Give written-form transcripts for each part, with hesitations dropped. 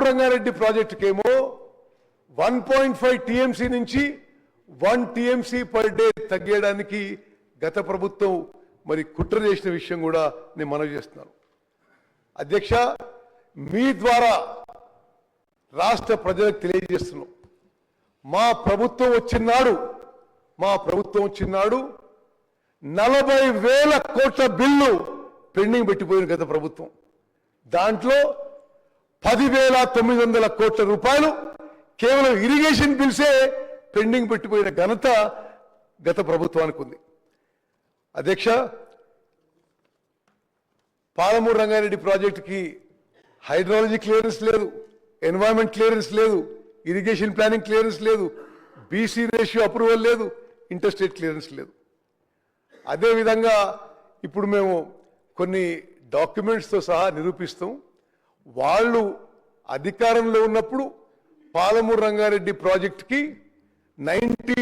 Rangareddy ప్రాజెక్టుకేమో 1.5 TMC నుంచి 1 TMC per day తగ్గడానికి గత ప్రభుత్వం మరి కుట్ర చేసిన విషయం కూడా నేను మనవి చేస్తున్నాను. అధ్యక్ష, మీ ద్వారా రాష్ట్ర ప్రజలకు తెలియజేస్తున్నాం, మా ప్రభుత్వం వచ్చినాడు 40,000 కోట్ల బిల్లు పెండింగ్ పెట్టిపోయిన గత ప్రభుత్వం. దాంట్లో 10,900 కోట్ల రూపాయలు కేవలం ఇరిగేషన్ బిల్సే పెండింగ్ పెట్టిపోయిన ఘనత గత ప్రభుత్వానికి ఉంది. అధ్యక్ష, పాలమూరు రంగారెడ్డి ప్రాజెక్టుకి హైడ్రాలజీ క్లియరెన్స్ లేదు, ఎన్వైరన్మెంట్ క్లియరెన్స్ లేదు, ఇరిగేషన్ ప్లానింగ్ క్లియరెన్స్ లేదు, బీసీ రేషియో అప్రూవల్ లేదు, ఇంటర్స్టేట్ క్లియరెన్స్ లేదు. అదేవిధంగా ఇప్పుడు మేము కొన్ని డాక్యుమెంట్స్తో సహా నిరూపిస్తాం. వాళ్ళు అధికారంలో ఉన్నప్పుడు పాలమూరు రంగారెడ్డి ప్రాజెక్టుకి 90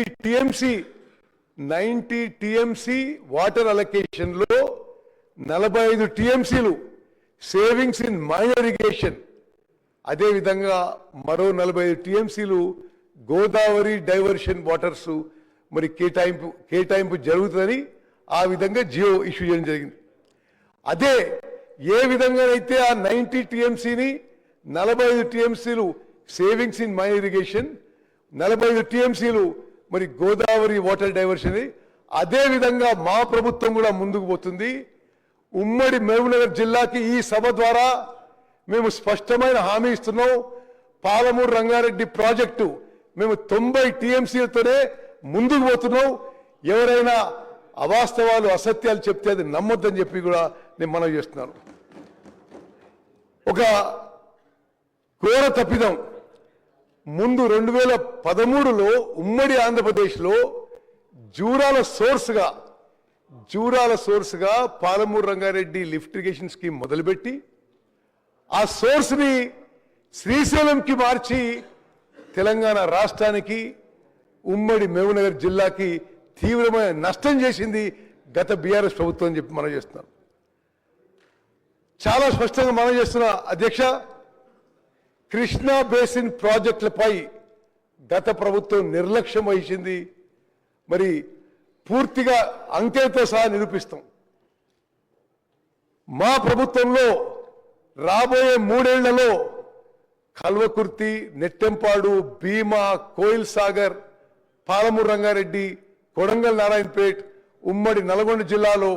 టీఎంసీ వాటర్ అలొకేషన్లో 45 టీఎంసీలు సేవింగ్స్ ఇన్ మైనర్ ఇరిగేషన్, అదేవిధంగా మరో 45 టీఎంసీలు గోదావరి డైవర్షన్ వాటర్స్ మరి కేటాయింపు జరుగుతుందని ఆ విధంగా జియో ఇష్యూ చేయడం జరిగింది. అదే ఏ విధంగానైతే ఆ 90 టీఎంసీని 45 టీఎంసీలు సేవింగ్స్ ఇన్ మైనర్ ఇరిగేషన్, 45 టీఎంసీలు మరి గోదావరి వాటర్ డైవర్షన్, అదే విధంగా మా ప్రభుత్వం కూడా ముందుకు పోతుంది. ఉమ్మడి మహబూబ్నగర్ జిల్లాకి ఈ సభ ద్వారా మేము స్పష్టమైన హామీ ఇస్తున్నాం. పాలమూరు రంగారెడ్డి ప్రాజెక్టు మేము 90 టీఎంసీలతోనే ముందుకు పోతున్నాం. ఎవరైనా అవాస్తవాలు అసత్యాలు చెప్తే అది నమ్మొద్దని చెప్పి కూడా నేను మనవి చేస్తున్నాను. ఒక ఘోర తప్పిదం, ముందు 2013లో ఉమ్మడి ఆంధ్రప్రదేశ్లో జూరాల సోర్స్గా Palamuru Rangareddy lift irrigation scheme మొదలుపెట్టి ఆ సోర్స్ని శ్రీశైలంకి మార్చి తెలంగాణ రాష్ట్రానికి ఉమ్మడి మహబూబ్నగర్ జిల్లాకి తీవ్రమైన నష్టం చేసింది గత బీఆర్ఎస్ ప్రభుత్వం అని చెప్పి మనం చేస్తున్నాం. చాలా స్పష్టంగా మనం చేస్తున్నా అధ్యక్ష, కృష్ణా బేసిన్ ప్రాజెక్టులపై గత ప్రభుత్వం నిర్లక్ష్యం వహించింది. మరి పూర్తిగా అంకెలతో సహా నిరూపిస్తాం. మా ప్రభుత్వంలో రాబోయే 3 ఏళ్లలో కల్వకుర్తి, నెట్టెంపాడు, భీమా, కోయిల్ సాగర్, పాలమూరు రంగారెడ్డి, కొడంగల్ నారాయణపేట్, ఉమ్మడి నల్గొండ జిల్లాలో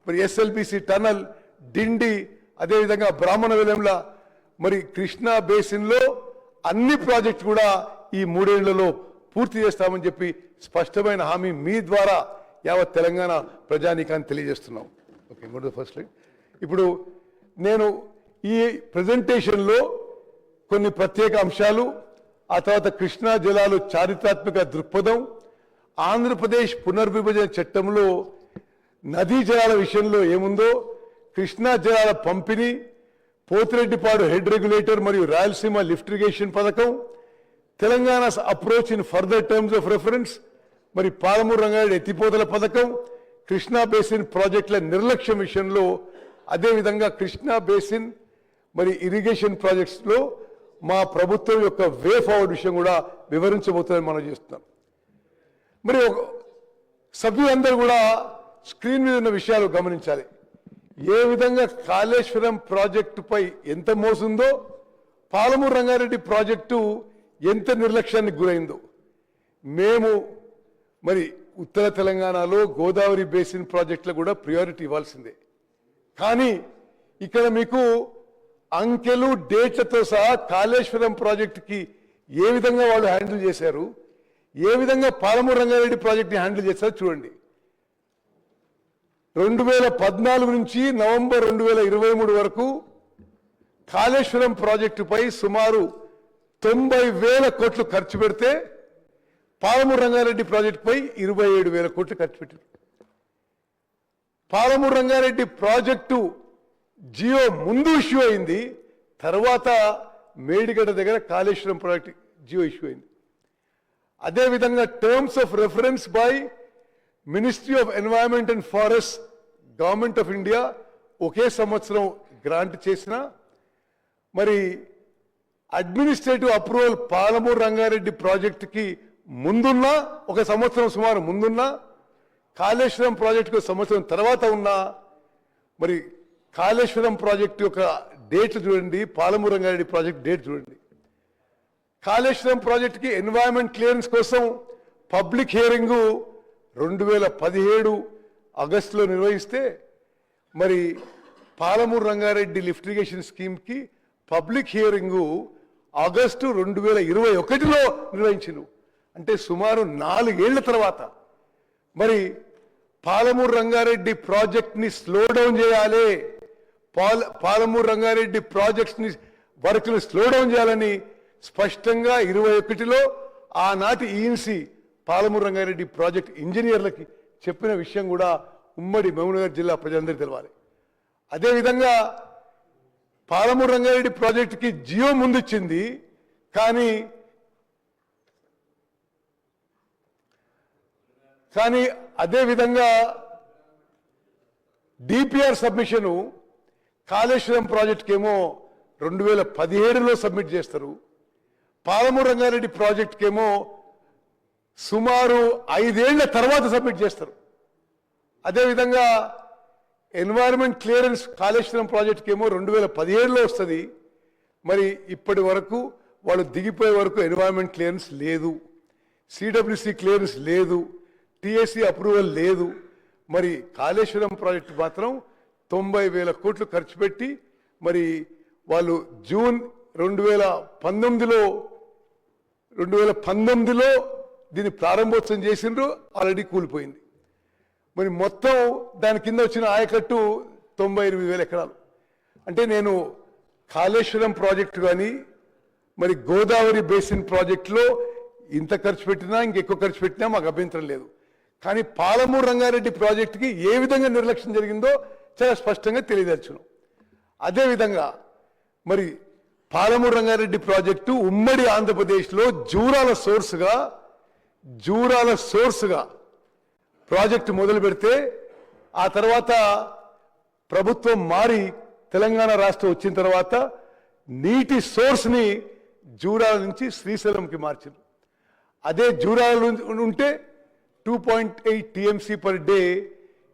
మరి ఎస్ఎల్బిసి టనల్, డిండి, అదేవిధంగా బ్రాహ్మణ వెలంల మరి కృష్ణా బేసిన్లో అన్ని ప్రాజెక్టు కూడా ఈ 3 ఏళ్లలో పూర్తి చేస్తామని చెప్పి స్పష్టమైన హామీ మీ ద్వారా యావత్ తెలంగాణ ప్రజానీకాన్ని తెలియజేస్తున్నాం. Okay, first line. ఇప్పుడు నేను ఈ ప్రెజెంటేషన్లో కొన్ని ప్రత్యేక అంశాలు, ఆ తర్వాత కృష్ణా జలాలు చారిత్రాత్మక దృక్పథం, ఆంధ్రప్రదేశ్ పునర్విభజన చట్టంలో నదీ జలాల విషయంలో ఏముందో, కృష్ణా జలాల పంపిణీ, పోతిరెడ్డిపాడు హెడ్ రెగ్యులేటర్ మరియు రాయలసీమ లిఫ్ట్ ఇరిగేషన్ పథకం, Telangana approach in further terms of reference, మరి పాలమూరు రంగారెడ్డి ఎత్తిపోతల పథకం, కృష్ణా బేసిన్ ప్రాజెక్టుల నిర్లక్ష్యం విషయంలో, అదేవిధంగా కృష్ణా బేసిన్ మరి ఇరిగేషన్ ప్రాజెక్ట్స్లో మా ప్రభుత్వం యొక్క వే ఫార్వర్డ్ విషయం కూడా వివరించబోతుందని మనం చేస్తున్నాం. మరి సభ్యులందరూ కూడా స్క్రీన్ మీద ఉన్న విషయాలు గమనించాలి. ఏ విధంగా కాళేశ్వరం ప్రాజెక్టుపై ఎంత మోసుందో, పాలమూరు రంగారెడ్డి ప్రాజెక్టు ఎంత నిర్లక్ష్యానికి గురైందో. మేము మరి ఉత్తర తెలంగాణలో గోదావరి బేసిన్ ప్రాజెక్టులు కూడా ప్రియారిటీ ఇవ్వాల్సిందే. కానీ ఇక్కడ మీకు అంకెలు, డేట్లతో సహా కాళేశ్వరం ప్రాజెక్టుకి ఏ విధంగా వాళ్ళు హ్యాండిల్ చేశారు, ఏ విధంగా పాలమూరు రంగారెడ్డి ప్రాజెక్ట్ని హ్యాండిల్ చేశారో చూడండి. 2014 నుంచి నవంబర్ 2023 వరకు కాళేశ్వరం ప్రాజెక్టుపై సుమారు 90,000 కోట్లు ఖర్చు పెడితే పాలమూరు రంగారెడ్డి ప్రాజెక్టుపై 27,000 కోట్లు ఖర్చు పెట్టారు. పాలమూరు రంగారెడ్డి ప్రాజెక్టు జియో ముందు ఇష్యూ అయింది, తర్వాత మేడిగడ్డ దగ్గర కాళేశ్వరం ప్రాజెక్టు జియో ఇష్యూ అయింది. అదేవిధంగా terms of reference by ministry of environment and forest, government of India ఒకే సంవత్సరం గ్రాంట్ చేసిన మరి అడ్మినిస్ట్రేటివ్ అప్రూవల్ పాలమూరు రంగారెడ్డి ప్రాజెక్టుకి ముందున్న ఒక సంవత్సరం సుమారు ముందున్న, కాళేశ్వరం ప్రాజెక్టుకు సంవత్సరం తర్వాత ఉన్న, మరి కాళేశ్వరం ప్రాజెక్టు యొక్క డేట్ చూడండి, పాలమూరు రంగారెడ్డి ప్రాజెక్ట్ డేట్ చూడండి. కాళేశ్వరం ప్రాజెక్టుకి ఎన్వైరన్మెంట్ క్లియరెన్స్ కోసం పబ్లిక్ హియరింగ్ 2017 ఆగస్టులో నిర్వహిస్తే, మరి పాలమూరు రంగారెడ్డి లిఫ్ట్ ఇరిగేషన్ స్కీమ్కి పబ్లిక్ హియరింగ్ ఆగస్టు 2021లో నిర్వహించారు. అంటే సుమారు 4 ఏళ్ల తర్వాత మరి పాలమూరు రంగారెడ్డి ప్రాజెక్ట్ని స్లో డౌన్ చేయాలి, పాలమూరు రంగారెడ్డి ప్రాజెక్ట్స్ని వర్క్ని స్లో డౌన్ చేయాలని స్పష్టంగా 21లో ఆనాటి ఈఎన్సీ పాలమూరు రంగారెడ్డి ప్రాజెక్ట్ ఇంజనీర్లకి చెప్పిన విషయం కూడా ఉమ్మడి మహబూబ్నగర్ జిల్లా ప్రజలందరికీ తెలవాలి. అదేవిధంగా పాలమూరు రంగారెడ్డి ప్రాజెక్టుకి జియో ముందిచ్చింది, కానీ అదేవిధంగా డిపిఆర్ సబ్మిషను కాళేశ్వరం ప్రాజెక్టుకి ఏమో 2017లో సబ్మిట్ చేస్తారు, పాలమూరు రంగారెడ్డి ప్రాజెక్టుకి ఏమో సుమారు 5 ఏళ్ల తర్వాత సబ్మిట్ చేస్తారు. అదేవిధంగా ఎన్వైరన్మెంట్ క్లియరెన్స్ కాళేశ్వరం ప్రాజెక్టుకి ఏమో 2017లో వస్తుంది. మరి ఇప్పటి వరకు వాళ్ళు దిగిపోయే వరకు ఎన్వైరన్మెంట్ క్లియరెన్స్ లేదు, సిడబ్ల్యూసి క్లియరెన్స్ లేదు, టిఎస్సి అప్రూవల్ లేదు. మరి కాళేశ్వరం ప్రాజెక్టు మాత్రం 90,000 కోట్లు ఖర్చు పెట్టి మరి వాళ్ళు జూన్ 2019లో దీన్ని ప్రారంభోత్సవం చేసిండ్రు, ఆల్రెడీ కూలిపోయింది. మరి మొత్తం దాని కింద వచ్చిన ఆయకట్టు 98,000 ఎకరాలు. అంటే నేను కాళేశ్వరం ప్రాజెక్టు కానీ మరి గోదావరి బేసిన్ ప్రాజెక్టులో ఇంత ఖర్చు పెట్టినా ఇంకెక్కువ ఖర్చు పెట్టినా మాకు అభ్యంతరం లేదు. కానీ పాలమూరు రంగారెడ్డి ప్రాజెక్టుకి ఏ విధంగా నిర్లక్ష్యం జరిగిందో చాలా స్పష్టంగా తెలియదర్చును. అదేవిధంగా మరి పాలమూరు రంగారెడ్డి ప్రాజెక్టు ఉమ్మడి ఆంధ్రప్రదేశ్లో జూరాల సోర్స్గా ప్రాజెక్టు మొదలు పెడితే, ఆ తర్వాత ప్రభుత్వం మారి తెలంగాణ రాష్ట్రం వచ్చిన తర్వాత నీటి సోర్స్ని జూరాల నుంచి శ్రీశైలంకి మార్చారు. అదే జూరాల ఉంటే 2.8 టీఎంసీ పర్ డే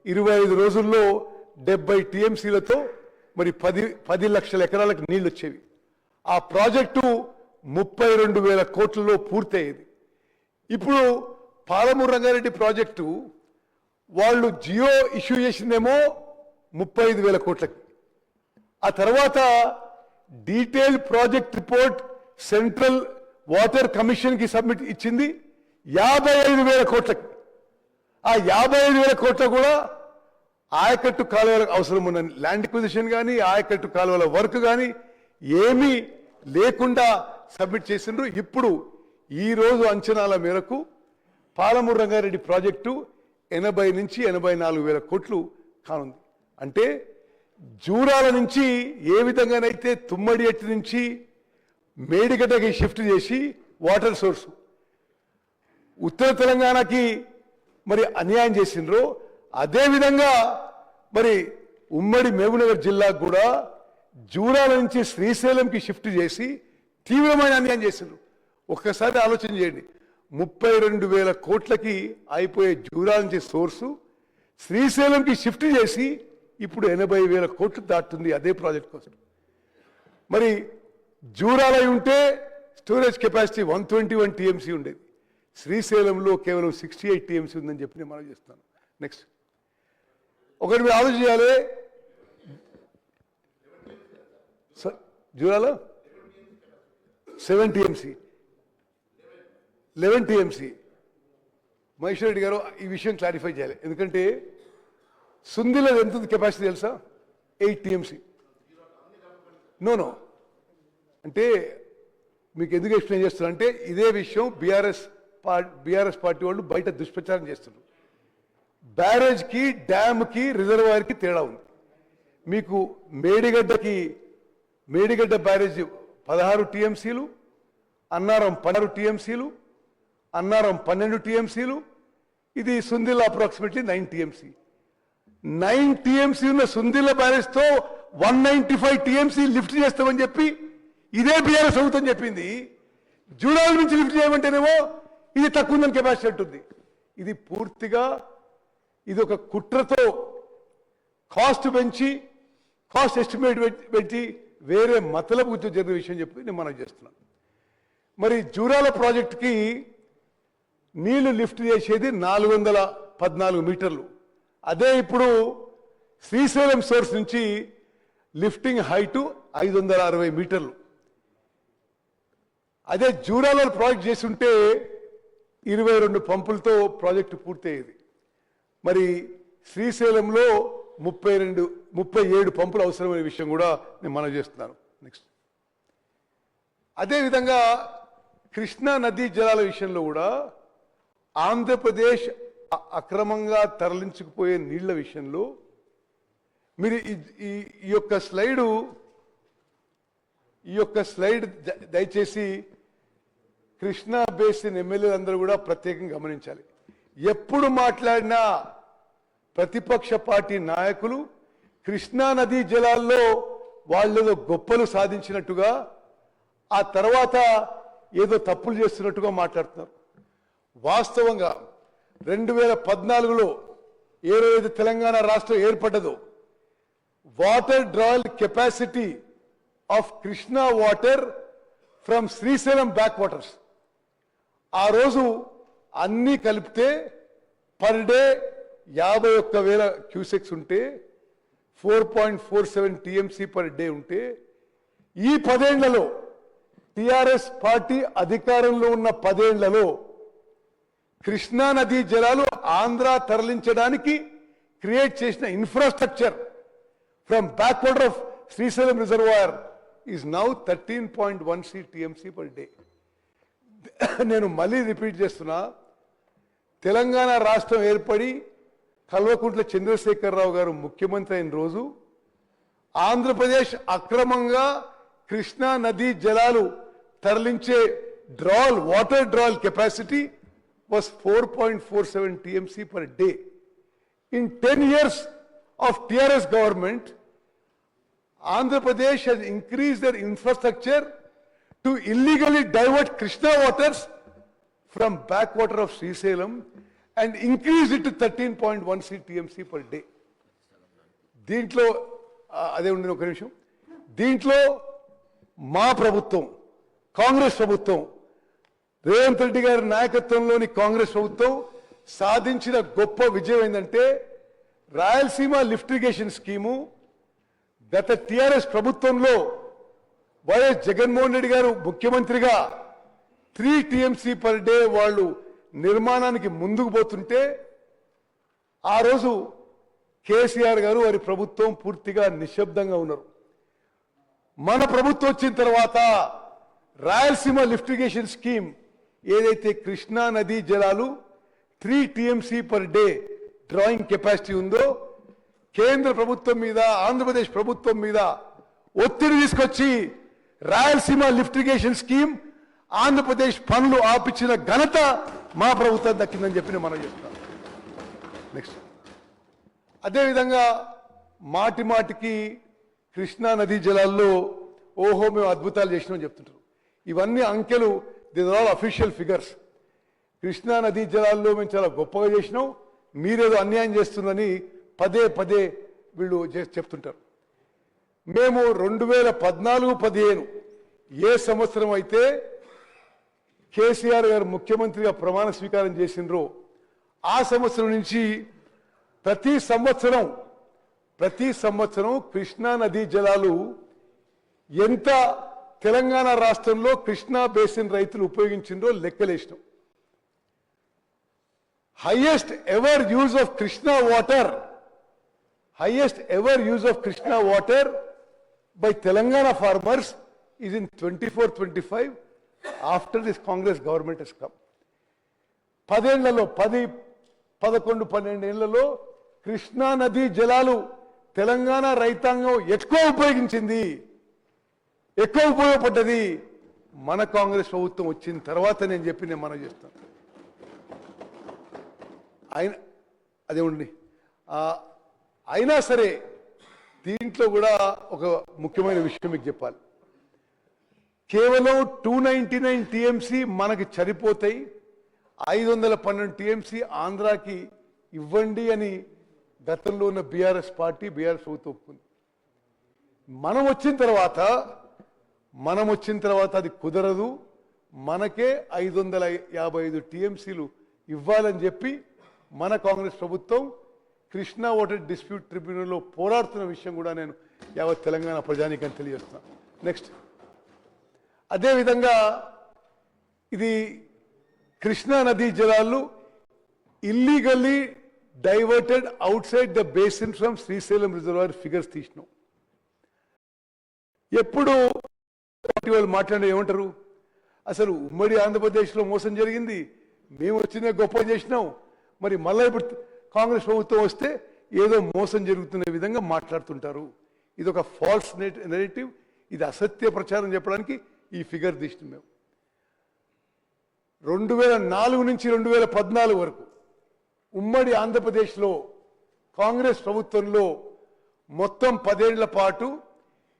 25 రోజుల్లో 70 టీఎంసీలతో మరి 10 లక్షల ఎకరాలకు నీళ్ళు వచ్చేవి. ఆ ప్రాజెక్టు 32,000 కోట్లలో పూర్తయ్యేది. ఇప్పుడు పాలమూరు రంగారెడ్డి ప్రాజెక్టు వాళ్ళు జియో ఇష్యూ చేసిందేమో 35,000 కోట్లకి. ఆ తర్వాత detail project report central water కమిషన్కి సబ్మిట్ ఇచ్చింది 55,000 కోట్లకి. ఆ 55,000 కోట్ల కూడా ఆయకట్టు కాలువలకు అవసరం ఉన్న ల్యాండ్ ఎక్విజిషన్ కానీ ఆయకట్టు కాలువల వర్క్ కానీ ఏమీ లేకుండా సబ్మిట్ చేసిండ్రు. ఇప్పుడు ఈ రోజు అంచనాల మేరకు పాలమూరు రంగారెడ్డి ప్రాజెక్టు 80 నుంచి 84,000 కోట్లు కానుంది. అంటే జూరాల నుంచి ఏ విధంగానైతే తుమ్మడి ఎట్టి నుంచి మేడిగడ్డకి షిఫ్ట్ చేసి వాటర్ సోర్సు ఉత్తర తెలంగాణకి మరి అన్యాయం చేసిండ్రో, అదేవిధంగా మరి ఉమ్మడి మహబూబ్నగర్ జిల్లాకు కూడా జూరాల నుంచి శ్రీశైలంకి షిఫ్ట్ చేసి తీవ్రమైన అన్యాయం చేసిండ్రు. ఒక్కసారి ఆలోచన చేయండి, 32,000 కోట్లకి అయిపోయే జూరాల నుంచి సోర్సు శ్రీశైలంకి షిఫ్ట్ చేసి ఇప్పుడు 80,000 కోట్లు దాటుతుంది అదే ప్రాజెక్ట్ కోసం. మరి జూరాల ఉంటే స్టోరేజ్ కెపాసిటీ 121 టీఎంసీ ఉండేది, శ్రీశైలంలో కేవలం 68 టీఎంసీ ఉందని చెప్పి నేను మనం చేస్తున్నాను. నెక్స్ట్ ఒకటి మీరు ఆలోచన చేయాలి, జూరాల 7 టీఎంసీ 11 టీఎంసీ. మహేశ్వర్ రెడ్డి గారు ఈ విషయం క్లారిఫై చేయాలి, ఎందుకంటే సుందిలో ఎంత కెపాసిటీ తెలుసా? 8 టీఎంసీ. నో అంటే మీకు ఎందుకు ఎక్స్ప్లెయిన్ చేస్తున్నా అంటే ఇదే విషయం బీఆర్ఎస్ పార్టీ వాళ్ళు బయట దుష్ప్రచారం చేస్తున్నారు. బ్యారేజ్కి డ్యామ్కి రిజర్వాయర్కి తేడా ఉంది. మీకు మేడిగడ్డ బ్యారేజ్ 16 టీఎంసీలు, అన్నారం 16 టీఎంసీలు, అన్నారం 12 టీఎంసీలు, ఇది సుందిల్ల అప్రాక్సిమేట్లీ 9 టీఎంసీ. 9 టీఎంసీ ఉన్న సుందిల్ల బ్యారేజ్తో 195 టీఎంసీ లిఫ్ట్ చేస్తామని చెప్పి ఇదే బీఆర్ఎస్ ప్రభుత్వం చెప్పింది. జూరాల నుంచి లిఫ్ట్ చేయమంటేనేమో ఇది తక్కువ ఉందని కెపాసిటీ అంటుంది. ఇది పూర్తిగా ఇది ఒక కుట్రతో కాస్ట్ పెంచి కాస్ట్ ఎస్టిమేట్ పెట్టి వేరే మతలబు ఉద్యోగం జరిగిన విషయం చెప్పి నేను మనం చేస్తున్నాను. మరి జూరాల ప్రాజెక్టుకి నీళ్లు లిఫ్ట్ చేసేది 414 మీటర్లు. అదే ఇప్పుడు శ్రీశైలం సోర్స్ నుంచి లిఫ్టింగ్ హైటు 560 మీటర్లు. అదే జూరాల ప్రాజెక్ట్ చేసి ఉంటే 22 పంపులతో ప్రాజెక్టు పూర్తయ్యేది. మరి శ్రీశైలంలో 37 పంపులు అవసరమైన విషయం కూడా నేను మనం చేస్తున్నాను. నెక్స్ట్ అదేవిధంగా కృష్ణా నదీ జలాల విషయంలో కూడా ఆంధ్రప్రదేశ్ అక్రమంగా తరలించుకుపోయే నీళ్ల విషయంలో మీరు ఈ యొక్క స్లైడ్ దయచేసి కృష్ణా బేసిన్ ఎమ్మెల్యేలందరూ కూడా ప్రత్యేకంగా గమనించాలి. ఎప్పుడు మాట్లాడినా ప్రతిపక్ష పార్టీ నాయకులు కృష్ణా నదీ జలాల్లో వాళ్ళేదో గొప్పలు సాధించినట్టుగా ఆ తర్వాత ఏదో తప్పులు చేస్తున్నట్టుగా మాట్లాడుతున్నారు. వాస్తవంగా 2014లో ఏ రోజు తెలంగాణ రాష్ట్రం ఏర్పడ్డదో water drawal capacity of Krishna water from Srisailam back waters ఆ రోజు అన్నీ కలిపితే పర్ డే 51,000 క్యూసెక్స్ ఉంటే 4.47 టీఎంసీ పర్ డే ఉంటే ఈ 10 ఏళ్లలో టిఆర్ఎస్ పార్టీ అధికారంలో ఉన్న 10 ఏళ్లలో కృష్ణా నదీ జలాలు ఆంధ్ర తరలించడానికి క్రియేట్ చేసిన infrastructure from back water of Srisailam reservoir is now 13.16 TMC per day. నేను మళ్ళీ రిపీట్ చేస్తున్నా, తెలంగాణ రాష్ట్రం ఏర్పడి కల్వకుంట్ల చంద్రశేఖరరావు గారు ముఖ్యమంత్రి అయిన రోజు ఆంధ్రప్రదేశ్ అక్రమంగా కృష్ణా నదీ జలాలు తరలించే water drawal capacity was 4.47 TMC per day. In 10 years of TRS government, Andhra Pradesh has increased their infrastructure to illegally divert Krishna waters from backwater of Srisalem and increased it to 13.16 TMC per day. దీంట్లో అదే ఉండిన ఒక నిమిషం. దీంట్లో మా ప్రభుత్వం కాంగ్రెస్ ప్రభుత్వం రేవంత్ రెడ్డి గారి నాయకత్వంలోని కాంగ్రెస్ ప్రభుత్వం సాధించిన గొప్ప విజయం ఏంటంటే రాయలసీమ లిఫ్ట్ ఇరిగేషన్ స్కీము గత టిఆర్ఎస్ ప్రభుత్వంలో వైఎస్ జగన్మోహన్ రెడ్డి గారు ముఖ్యమంత్రిగా 3 టీఎంసీ పర్ డే వాళ్ళు నిర్మాణానికి ముందుకు పోతుంటే ఆ రోజు కేసీఆర్ గారు వారి ప్రభుత్వం పూర్తిగా నిశ్శబ్దంగా ఉన్నారు. మన ప్రభుత్వం వచ్చిన తర్వాత రాయలసీమ లిఫ్ట్ ఇరిగేషన్ స్కీమ్ ఏదైతే కృష్ణా నదీ జలాలు 3 TMC per day drawing capacity ఉందో కేంద్ర ప్రభుత్వం మీద ఆంధ్రప్రదేశ్ ప్రభుత్వం మీద ఒత్తిడి తీసుకొచ్చి Rayalaseema lift irrigation scheme Andhra Pradesh పనులు ఆపించిన ఘనత మా ప్రభుత్వం దక్కిందని చెప్పి మనం చెప్తాం. నెక్స్ట్ అదేవిధంగా మాటి మాటికి కృష్ణా నదీ జలాల్లో ఓహో మేము అద్భుతాలు చేసినామని చెప్తుంటారు. ఇవన్నీ అంకెలు, these are all official figures. Krishna నదీ జలాల్లో మేము చాలా గొప్పగా చేసినాం, మీరేదో అన్యాయం చేస్తుందని పదే పదే వీళ్ళు చెప్తుంటారు. మేము 2014-15 ఏ సంవత్సరం అయితే కేసీఆర్ గారు ముఖ్యమంత్రిగా ప్రమాణ స్వీకారం చేసినరో ఆ సంవత్సరం నుంచి ప్రతి సంవత్సరం కృష్ణా నదీ జలాలు ఎంత తెలంగాణ రాష్ట్రంలో కృష్ణా బేసిన్ రైతులు ఉపయోగించిందో లెక్కలేసినాం. Highest ever use of Krishna water by Telangana farmers is in 24-25 after this Congress government has come. 10 ఏళ్లలో 11-12 ఏళ్లలో కృష్ణా నదీ జలాలు తెలంగాణ రైతాంగం ఎక్కువ ఉపయోగపడ్డది మన కాంగ్రెస్ ప్రభుత్వం వచ్చిన తర్వాత నేను మనం చేస్తాను. అదే ఉండి అయినా సరే దీంట్లో కూడా ఒక ముఖ్యమైన విషయం మీకు చెప్పాలి. కేవలం 299 టీఎంసీ మనకి సరిపోతాయి, 512 టీఎంసీ ఆంధ్రాకి ఇవ్వండి అని గతంలో ఉన్న బీఆర్ఎస్ పార్టీ బీఆర్ఎస్ ప్రభుత్వం ఒప్పుకుంది. మనం వచ్చిన తర్వాత అది కుదరదు, మనకే 555 టీఎంసీలు ఇవ్వాలని చెప్పి మన కాంగ్రెస్ ప్రభుత్వం కృష్ణా వాటర్ డిస్ప్యూట్ ట్రిబ్యునల్లో పోరాడుతున్న విషయం కూడా నేను యావత్ తెలంగాణ ప్రజానీకాన్ని తెలియజేస్తున్నాను. నెక్స్ట్, అదేవిధంగా ఇది కృష్ణా నదీ జలాలు illegally diverted outside the basin from Srisailam reservoir figures తీసినాం. ఎప్పుడు వాళ్ళు మాట్లాడే ఏమంటారు, అసలు ఉమ్మడి ఆంధ్రప్రదేశ్లో మోసం జరిగింది, మేము వచ్చిన గొప్ప చేసినాం, మరి మళ్ళీ ఇప్పుడు కాంగ్రెస్ ప్రభుత్వం వస్తే ఏదో మోసం జరుగుతున్న విధంగా మాట్లాడుతుంటారు. ఇది ఒక ఫాల్స్ నెరేటివ్, ఇది అసత్య ప్రచారం చెప్పడానికి ఈ ఫిగర్ తీసినాం. మేము 2004 నుంచి 2014 వరకు ఉమ్మడి ఆంధ్రప్రదేశ్లో కాంగ్రెస్ ప్రభుత్వంలో మొత్తం 10 ఏళ్ల పాటు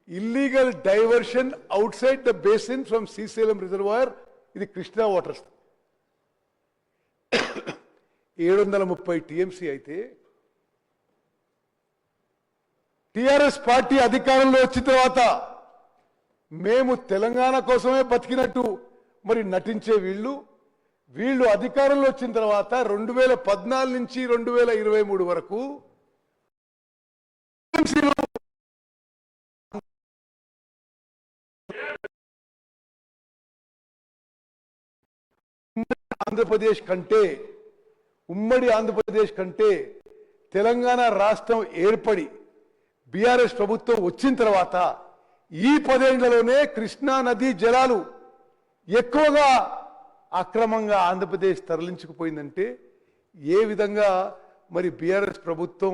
illegal diversion out side the basin from Srisailam reservoir, ఇది కృష్ణా వాటర్స్ 730 టీఎంసీ అయితే టిఆర్ఎస్ పార్టీ అధికారంలో వచ్చిన తర్వాత మేము తెలంగాణ కోసమే బతికినట్టు మరి నటించే వీళ్ళు అధికారంలో వచ్చిన తర్వాత 2014 నుంచి 2023 వరకు ఉమ్మడి ఆంధ్రప్రదేశ్ కంటే తెలంగాణ రాష్ట్రం ఏర్పడి బీఆర్ఎస్ ప్రభుత్వం వచ్చిన తర్వాత ఈ 10 ఏళ్లలోనే కృష్ణా నదీ జలాలు ఎక్కువగా అక్రమంగా ఆంధ్రప్రదేశ్ తరలించుకుపోయిందంటే ఏ విధంగా మరి బీఆర్ఎస్ ప్రభుత్వం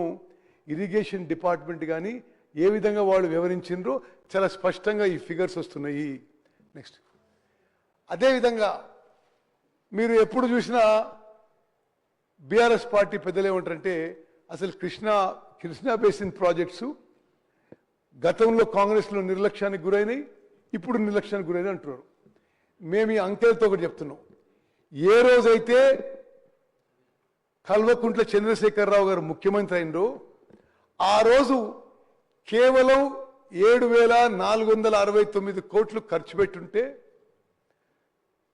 ఇరిగేషన్ డిపార్ట్మెంట్ కానీ ఏ విధంగా వాళ్ళు వివరించిండ్రో చాలా స్పష్టంగా ఈ ఫిగర్స్ వస్తున్నాయి. నెక్స్ట్, అదేవిధంగా మీరు ఎప్పుడు చూసినా బీఆర్ఎస్ పార్టీ పెద్దలు ఏమంటారంటే అసలు కృష్ణా బేసిన్ ప్రాజెక్ట్స్ గతంలో కాంగ్రెస్లో నిర్లక్ష్యానికి గురైనాయి, ఇప్పుడు నిర్లక్ష్యానికి గురైనాయి అంటున్నారు. మేము ఈ అంకెలతో ఒకటి చెప్తున్నాం. ఏ రోజైతే కల్వకుంట్ల చంద్రశేఖరరావు గారు ముఖ్యమంత్రి అయినరో ఆ రోజు కేవలం 7,469 కోట్లు ఖర్చు పెట్టుంటే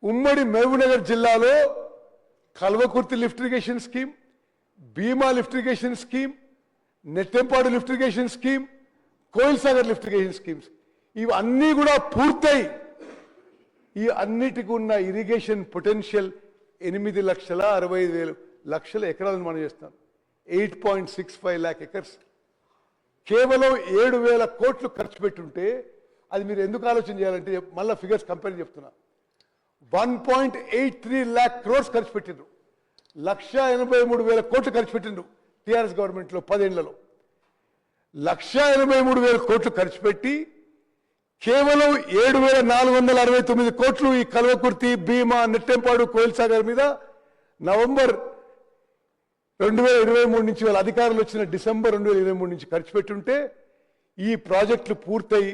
ఉమ్మడి మహబూబ్నగర్ జిల్లాలో Kalwakurthy lift irrigation scheme, Bhima lift irrigation scheme, Nettempadu lift irrigation scheme, Koil Sagar lift irrigation schemes ఇవన్నీ కూడా పూర్తయి ఈ అన్నిటికి ఉన్న ఇరిగేషన్ పొటెన్షియల్ 8,65,000 ఎకరాలను మనం చేస్తాం. 8.65 lakh acres. కేవలం 7,000 కోట్లు ఖర్చు పెట్టుంటే అది మీరు ఎందుకు ఆలోచన చేయాలంటే మళ్ళీ ఫిగర్స్ కంపేర్ చెప్తున్నా. 1.83 lakh crores ఖర్చు పెట్టిండ్రు, 1,83,000 కోట్లు ఖర్చు పెట్టిండ్రు టిఆర్ఎస్ గవర్నమెంట్లో 10 ఏళ్లలో. 1,83,000 కోట్లు ఖర్చు పెట్టి కేవలం 7,469 కోట్లు ఈ కల్వకుర్తి, భీమా, నెట్టెంపాడు, కోయిల్ సాగర్ మీద నవంబర్ 2023 నుంచి వాళ్ళ అధికారులు వచ్చిన డిసెంబర్ 2023 నుంచి ఖర్చు పెట్టుంటే ఈ ప్రాజెక్టులు పూర్తయి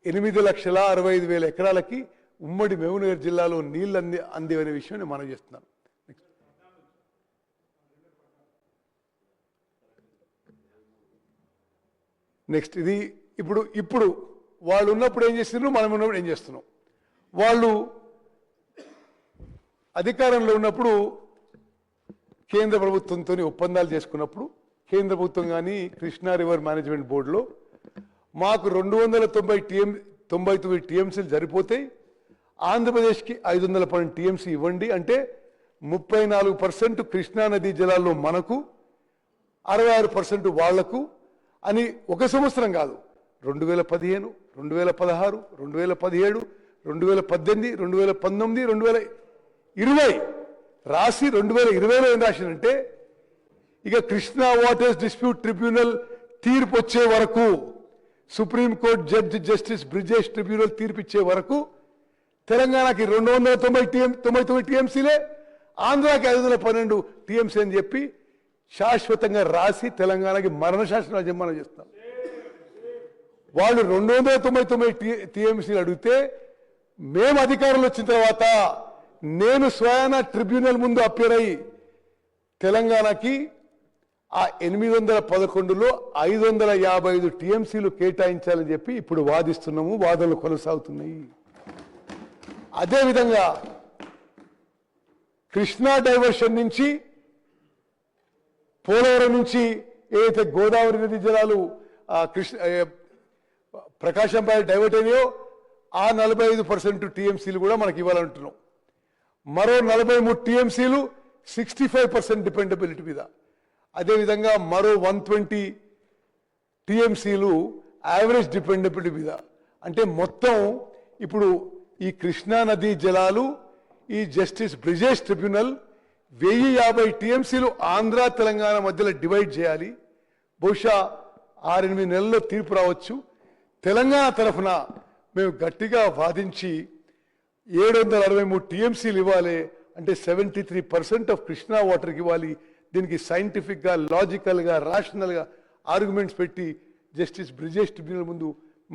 8,65,000 ఎకరాలకి ఉమ్మడి మహబూబ్నగర్ జిల్లాలో నీళ్లు అందేవనే విషయం నేను మనం చేస్తున్నాను. నెక్స్ట్, ఇది ఇప్పుడు వాళ్ళు ఉన్నప్పుడు ఏం చేస్తున్నారు, మనం ఉన్నప్పుడు ఏం చేస్తున్నాం. వాళ్ళు అధికారంలో ఉన్నప్పుడు కేంద్ర ప్రభుత్వంతో ఒప్పందాలు చేసుకున్నప్పుడు కేంద్ర ప్రభుత్వం కానీ కృష్ణా రివర్ మేనేజ్మెంట్ బోర్డులో మాకు 299 టీఎంసీలు సరిపోతాయి, ఆంధ్రప్రదేశ్కి 512 టీఎంసీ ఇవ్వండి అంటే 34% కృష్ణా నదీ జలాల్లో మనకు, 66% వాళ్లకు అని ఒక సంవత్సరం కాదు, 2015, 2016, 2017, 2018, 2019, 2020 రాసి 2020లో ఏం రాసిందంటే ఇక కృష్ణా వాటర్స్ డిస్ప్యూట్ ట్రిబ్యునల్ తీర్పు వచ్చే వరకు, supreme court judge justice Brijesh tribunal తీర్పు ఇచ్చే వరకు తెలంగాణకి 299 టీఎంసీలే, ఆంధ్రాకి 512 టీఎంసీ అని చెప్పి శాశ్వతంగా రాసి తెలంగాణకి మరణ శాసనాలు జన్మనం చేస్తున్నారు. వాళ్ళు 299 టీఎంసీలు అడిగితే మేము అధికారంలో వచ్చిన తర్వాత నేను స్వయాన ట్రిబ్యునల్ ముందు అప్పీర్ అయ్యి తెలంగాణకి ఆ 811లో 555 టీఎంసీలు కేటాయించాలని చెప్పి ఇప్పుడు వాదిస్తున్నాము, వాదనలు కొనసాగుతున్నాయి. అదేవిధంగా కృష్ణా డైవర్షన్ నుంచి పోలవరం నుంచి ఏదైతే గోదావరి నది జలాలు ప్రకాశం పై డైవర్ట్ అయినాయో ఆ 45% టీఎంసీలు కూడా మనకి ఇవ్వాలంటున్నాం. మరో 43 టీఎంసీలు 65% డిపెండబిలిటీ మీద, అదేవిధంగా మరో 120 టీఎంసీలు యావరేజ్ డిపెండబిలిటీ మీద. అంటే మొత్తం ఇప్పుడు ఈ కృష్ణా నదీ జలాలు ఈ జస్టిస్ బ్రిజేష్ ట్రిబ్యునల్ 1050 టీఎంసీలు ఆంధ్ర తెలంగాణ మధ్యలో డివైడ్ చేయాలి. బహుశా 6-8 నెలల్లో తీర్పు రావచ్చు. తెలంగాణ తరఫున మేము గట్టిగా వాదించి 763 టీఎంసీలు ఇవ్వాలి, అంటే 73% ఆఫ్ కృష్ణా వాటర్కి ఇవ్వాలి. దీనికి సైంటిఫిక్గా, లాజికల్గా, రాషనల్గా ఆర్గ్యుమెంట్స్ పెట్టి జస్టిస్ బ్రిజేష్ ట్రిబ్యునల్ ముందు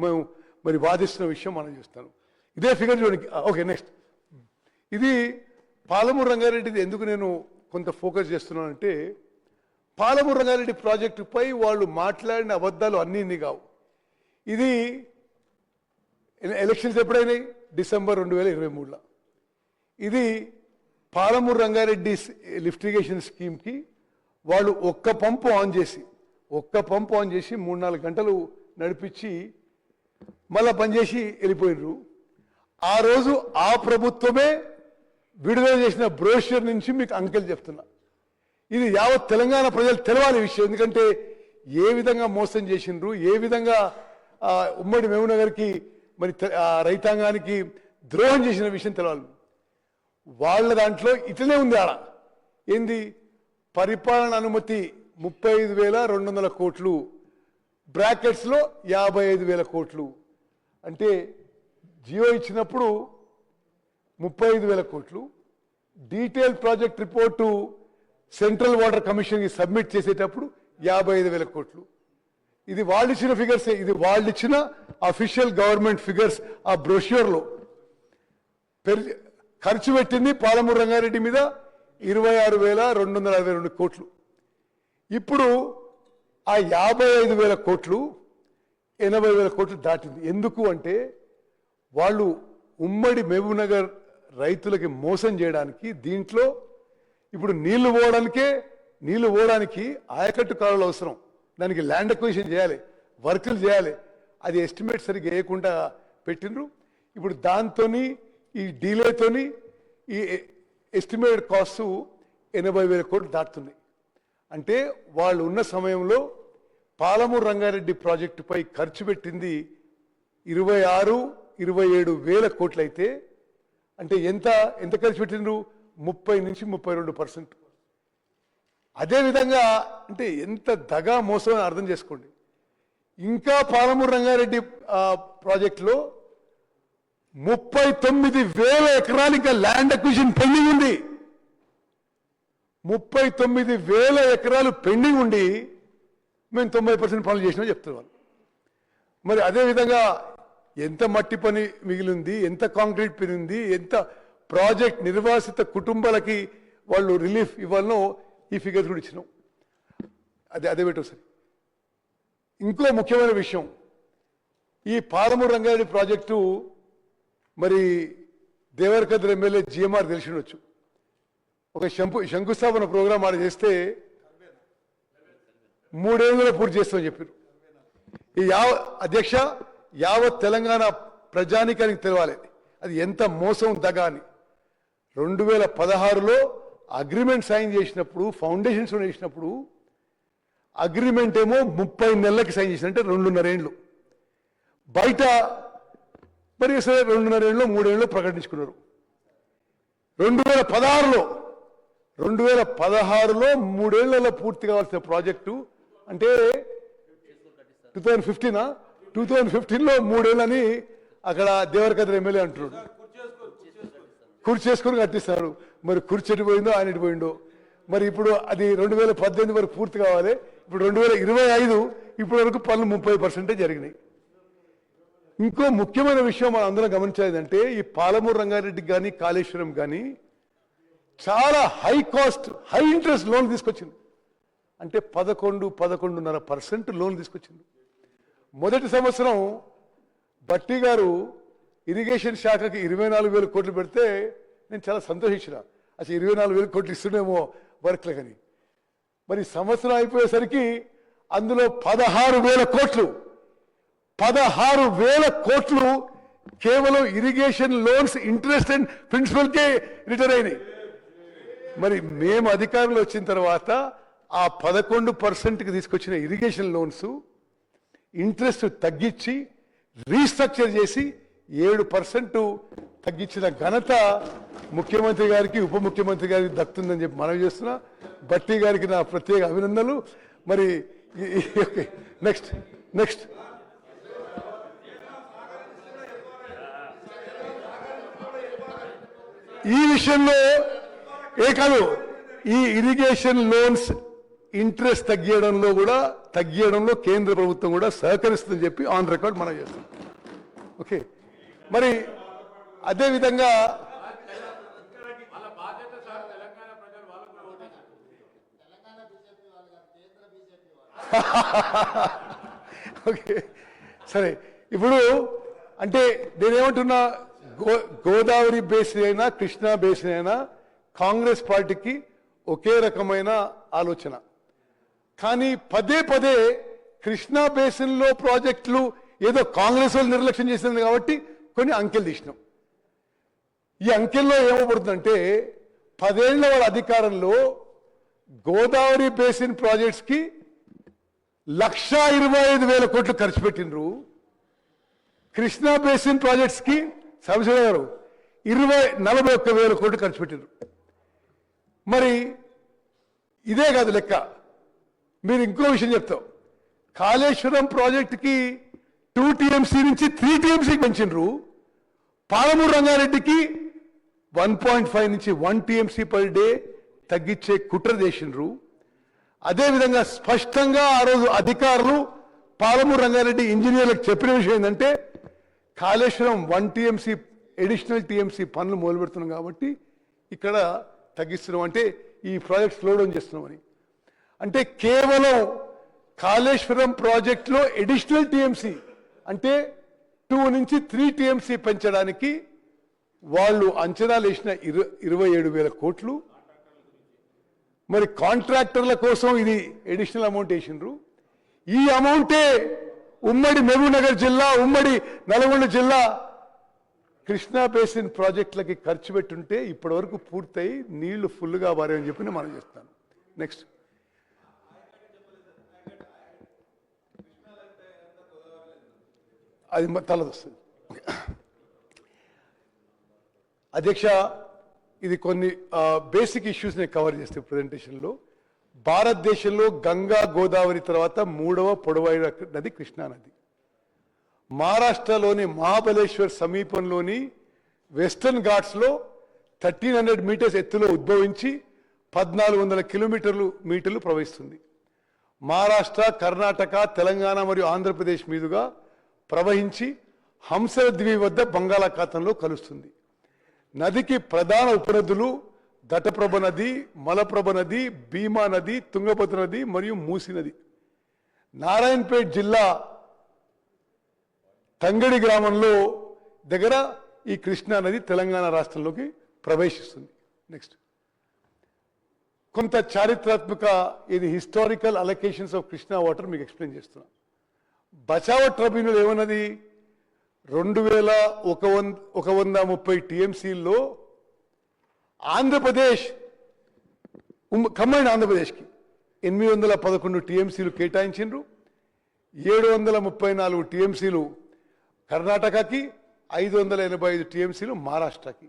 మేము మరి వాదిస్తున్న విషయం మనం చూస్తాను. ఇదే ఫిగర్ చూడండి. Okay, next. ఇది పాలమూరు రంగారెడ్డిది ఎందుకు నేను కొంత ఫోకస్ చేస్తున్నానంటే, పాలమూరు రంగారెడ్డి ప్రాజెక్టుపై వాళ్ళు మాట్లాడిన అబద్ధాలు అన్నీ కావు. ఇది ఎలక్షన్స్ ఎప్పుడైనాయి? డిసెంబర్ 2023లో. ఇది పాలమూరు రంగారెడ్డి లిఫ్ట్ ఇరిగేషన్ స్కీమ్కి వాళ్ళు ఒక్క పంపు ఆన్ చేసి 3-4 గంటలు నడిపించి మళ్ళా పనిచేసి వెళ్ళిపోయినరు. ఆ రోజు ఆ ప్రభుత్వమే విడుదల చేసిన బ్రోషర్ నుంచి మీకు అంకెలు చెప్తున్నా. ఇది యావత్ తెలంగాణ ప్రజలు తెలవాలి విషయం. ఎందుకంటే ఏ విధంగా మోసం చేసిండ్రు, ఏ విధంగా ఉమ్మడి మహబూబ్నగర్కి మరి రైతాంగానికి ద్రోహం చేసిన విషయం తెలవాలి. వాళ్ళ దాంట్లో ఇట్లనే ఉంది. ఆడ ఏంది? పరిపాలన అనుమతి 35,200 కోట్లు, బ్రాకెట్స్లో 55,000 కోట్లు. అంటే జియో ఇచ్చినప్పుడు 35,000 కోట్లు, detail project report central water కమిషన్కి సబ్మిట్ చేసేటప్పుడు 55,000 కోట్లు. ఇది వాళ్ళు ఇచ్చిన ఫిగర్సే. ఇది వాళ్ళు ఇచ్చిన అఫీషియల్ గవర్నమెంట్ ఫిగర్స్. ఆ బ్రోష్యూర్లో ఖర్చు పెట్టింది పాలమూరు రంగారెడ్డి మీద 26,262 కోట్లు. ఇప్పుడు ఆ 55,000 కోట్లు 80,000 కోట్లు దాటింది. ఎందుకు అంటే వాళ్ళు ఉమ్మడి మహబూబ్నగర్ రైతులకి మోసం చేయడానికి, దీంట్లో ఇప్పుడు నీళ్లు పోవడానికి ఆయకట్టు కాలువలు అవసరం, దానికి ల్యాండ్ అక్విజిషన్ చేయాలి, వర్కులు చేయాలి. అది ఎస్టిమేట్ సరిగ్గా వేయకుండా పెట్టిండ్రు. ఇప్పుడు దాంతో ఈ డీలేతోని ఈ ఎస్టిమేటెడ్ కాస్ట్ 80,000 కోట్లు దాటుతున్నాయి. అంటే వాళ్ళు ఉన్న సమయంలో పాలమూరు రంగారెడ్డి ప్రాజెక్టుపై ఖర్చు పెట్టింది 26-27 కోట్లు అయితే, అంటే ఎంత ఖర్చు పెట్టిండ్రు? 30-32%. అదేవిధంగా అంటే ఎంత దగా మోసం అని అర్థం చేసుకోండి. ఇంకా పాలమూరు రంగారెడ్డి ప్రాజెక్టులో 39,000 ఎకరాలు ఇంకా ల్యాండ్ అక్విజిషన్ పెండింగ్ ఉంది. 39,000 ఎకరాలు పెండింగ్ ఉండి మేము 90% పనులు చేసినా చెప్తున్నారు. మరి అదేవిధంగా ఎంత మట్టి పని మిగిలింది, ఎంత కాంక్రీట్ పని ఉంది, ఎంత ప్రాజెక్ట్ నిర్వాసిత కుటుంబాలకి వాళ్ళు రిలీఫ్ ఇవ్వాలనో ఈ ఫిగర్స్ కూడా ఇచ్చినాం. అదే పెట్టు సార్. ఇంకో ముఖ్యమైన విషయం, ఈ పాలమూరు రంగారెడ్డి ప్రాజెక్టు మరి దేవరకద్ర ఎమ్మెల్యే జిఎంఆర్ తెలిసి ఉండొచ్చు. ఒక శంకుస్థాపన ప్రోగ్రాం ఆడ చేస్తే 3 ఏళ్ళలో పూర్తి చేస్తామని చెప్పారు. ఈ అధ్యక్ష యావత్ తెలంగాణ ప్రజానికానికి తెలవాలి అది ఎంత మోసం దగా అని. 2016లో అగ్రిమెంట్ సైన్ చేసినప్పుడు, ఫౌండేషన్స్ వేసినప్పుడు అగ్రిమెంట్ ఏమో 30 నెలలకి సైన్ చేసిన, అంటే 2.5 ఏళ్ళు. బయట మరి సరే 2.5 ఏళ్ళు 3 ఏళ్ళు ప్రకటించుకున్నారు. 2016లో 3 ఏళ్లలో పూర్తి కావాల్సిన ప్రాజెక్టు, అంటే 2015లో 3 ఏళ్ళని అక్కడ దేవరకద్ర ఎమ్మెల్యే అంటున్నాడు. కుర్చీ చేసుకుని కట్టిస్తారు. మరి కుర్చీ ఎటు పోయిందో ఆయన ఎటు పోయిందో. మరి ఇప్పుడు అది 2018 వరకు పూర్తి కావాలి. ఇప్పుడు 2025 ఇప్పటి వరకు పనులు 30% జరిగినాయి. ఇంకో ముఖ్యమైన విషయం మనం అందరం గమనించేదంటే ఈ పాలమూరు రంగారెడ్డికి కానీ కాళేశ్వరం కానీ చాలా high cost high interest loan తీసుకొచ్చింది. అంటే 11-11.5% లోన్ తీసుకొచ్చింది. మొదటి సంవత్సరం భట్టి గారు ఇరిగేషన్ శాఖకి 24,000 కోట్లు పెడితే నేను చాలా సంతోషించిన. అసలు 24,000 కోట్లు ఇస్తుండేమో వర్క్లు కానీ. మరి సంవత్సరం అయిపోయేసరికి అందులో 16,000 కోట్లు కేవలం ఇరిగేషన్ లోన్స్ ఇంట్రెస్ట్ అండ్ ప్రిన్సిపల్కే రిటర్న్ అయినాయి. మరి మేము అధికారంలో వచ్చిన తర్వాత ఆ 11%కి తీసుకొచ్చిన ఇరిగేషన్ లోన్స్ ఇంట్రెస్ట్ తగ్గించి రీస్ట్రక్చర్ చేసి 7% తగ్గించిన ఘనత ముఖ్యమంత్రి గారికి ఉప ముఖ్యమంత్రి గారికి దక్కుతుందని చెప్పి మనవి చేస్తున్నా. భట్టి గారికి నా ప్రత్యేక అభినందనలు. మరి నెక్స్ట్ ఈ విషయంలో కాదు, ఈ ఇరిగేషన్ లోన్స్ ఇంట్రెస్ట్ తగ్గియడంలో కేంద్ర ప్రభుత్వం కూడా సహకరిస్తుందని చెప్పి ఆన్ రికార్డ్ మనం చేస్తాం. ఓకే, మరి అదేవిధంగా ఓకే సరే, ఇప్పుడు అంటే నేనేమంటున్నా, గోదావరి బేసిన్ అయినా కృష్ణా బేసిన్ అయినా కాంగ్రెస్ పార్టీకి ఒకే రకమైన ఆలోచన. కానీ పదే కృష్ణా బేసిన్ లో ప్రాజెక్టులు ఏదో కాంగ్రెస్ వాళ్ళు నిర్లక్ష్యం చేసింది కాబట్టి కొన్ని అంకెలు తీసినాం. ఈ అంకెల్లో ఏమవుతుందంటే 10 ఏళ్ల వాళ్ళ అధికారంలో గోదావరి బేసిన్ ప్రాజెక్ట్స్ కి 1,25,000 కోట్లు ఖర్చు పెట్టినరు. కృష్ణా బేసిన్ ప్రాజెక్ట్స్ కి సంవత్సరం గారు 41,000 కోట్లు ఖర్చు పెట్టినరు. మరి ఇదే కాదు లెక్క, మీరు ఇంకో విషయం చెప్తాం. కాళేశ్వరం ప్రాజెక్టుకి 2 TMC నుంచి 3 TMCకి పెంచినరు. పాలమూరు రంగారెడ్డికి 1.5 నుంచి 1 TMC పర్ డే తగ్గించే కుట్ర చేసినరు. అదేవిధంగా స్పష్టంగా ఆ రోజు అధికారులు పాలమూరు రంగారెడ్డి ఇంజనీర్లకు చెప్పిన విషయం ఏంటంటే, కాళేశ్వరం 1 TMC అడిషనల్ TMC పనులు మొదలు పెడుతున్నాం కాబట్టి ఇక్కడ తగ్గిస్తున్నాం, అంటే ఈ ప్రాజెక్ట్ స్లో డౌన్ చేస్తున్నామని. అంటే కేవలం కాళేశ్వరం ప్రాజెక్టులో అడిషనల్ TMC అంటే 2 నుంచి 3 TMC పెంచడానికి వాళ్ళు అంచనాలు వేసిన 27,000 కోట్లు. మరి కాంట్రాక్టర్ల కోసం ఇది అడిషనల్ అమౌంట్ వేసినారు. ఈ అమౌంటే ఉమ్మడి మహబూబ్నగర్ జిల్లా, ఉమ్మడి నల్గొండ జిల్లా కృష్ణా బేసిన్ ప్రాజెక్టులకి ఖర్చు పెట్టుంటే ఇప్పటి వరకు పూర్తయి నీళ్లు ఫుల్గా బారేమని చెప్పి మనం చేస్తాను. నెక్స్ట్ అది తలదొస్తుంది. అధ్యక్ష, ఇది కొన్ని బేసిక్ ఇష్యూస్ నేను కవర్ చేస్తే ప్రజెంటేషన్లో. భారతదేశంలో గంగా గోదావరి తర్వాత 3వ పొడవైన నది కృష్ణా నది. మహారాష్ట్రలోని మహాబలేశ్వర్ సమీపంలోని వెస్టర్న్ ఘాట్స్లో 1300 మీటర్స్ ఎత్తులో ఉద్భవించి 1400 మీటర్లు ప్రవహిస్తుంది. మహారాష్ట్ర, కర్ణాటక, తెలంగాణ మరియు ఆంధ్రప్రదేశ్ మీదుగా ప్రవహించి హంసల ద్వీపం వద్ద బంగాళాఖాతంలో కలుస్తుంది. నదికి ప్రధాన ఉపనదులు ఘటప్రభ నది, మలప్రభ నది, భీమా నది, తుంగభద్ర నది మరియు మూసి నది. నారాయణపేట్ జిల్లా తంగడి గ్రామంలో దగ్గర ఈ కృష్ణా నది తెలంగాణ రాష్ట్రంలోకి ప్రవేశిస్తుంది. నెక్స్ట్ కొంత చారిత్రాత్మక ఇది historical allocations of Krishna water మీకు ఎక్స్ప్లెయిన్ చేస్తున్నా. బచావట్ ట్రిబ్యునల్ ఏమన్నది, 2,130 TMCల్లో ఆంధ్రప్రదేశ్ కంబైన్డ్ ఆంధ్రప్రదేశ్కి 811 TMCలు కేటాయించిండ్రు. 734 TMCలు కర్ణాటకకి, 585 TMCలు మహారాష్ట్రకి.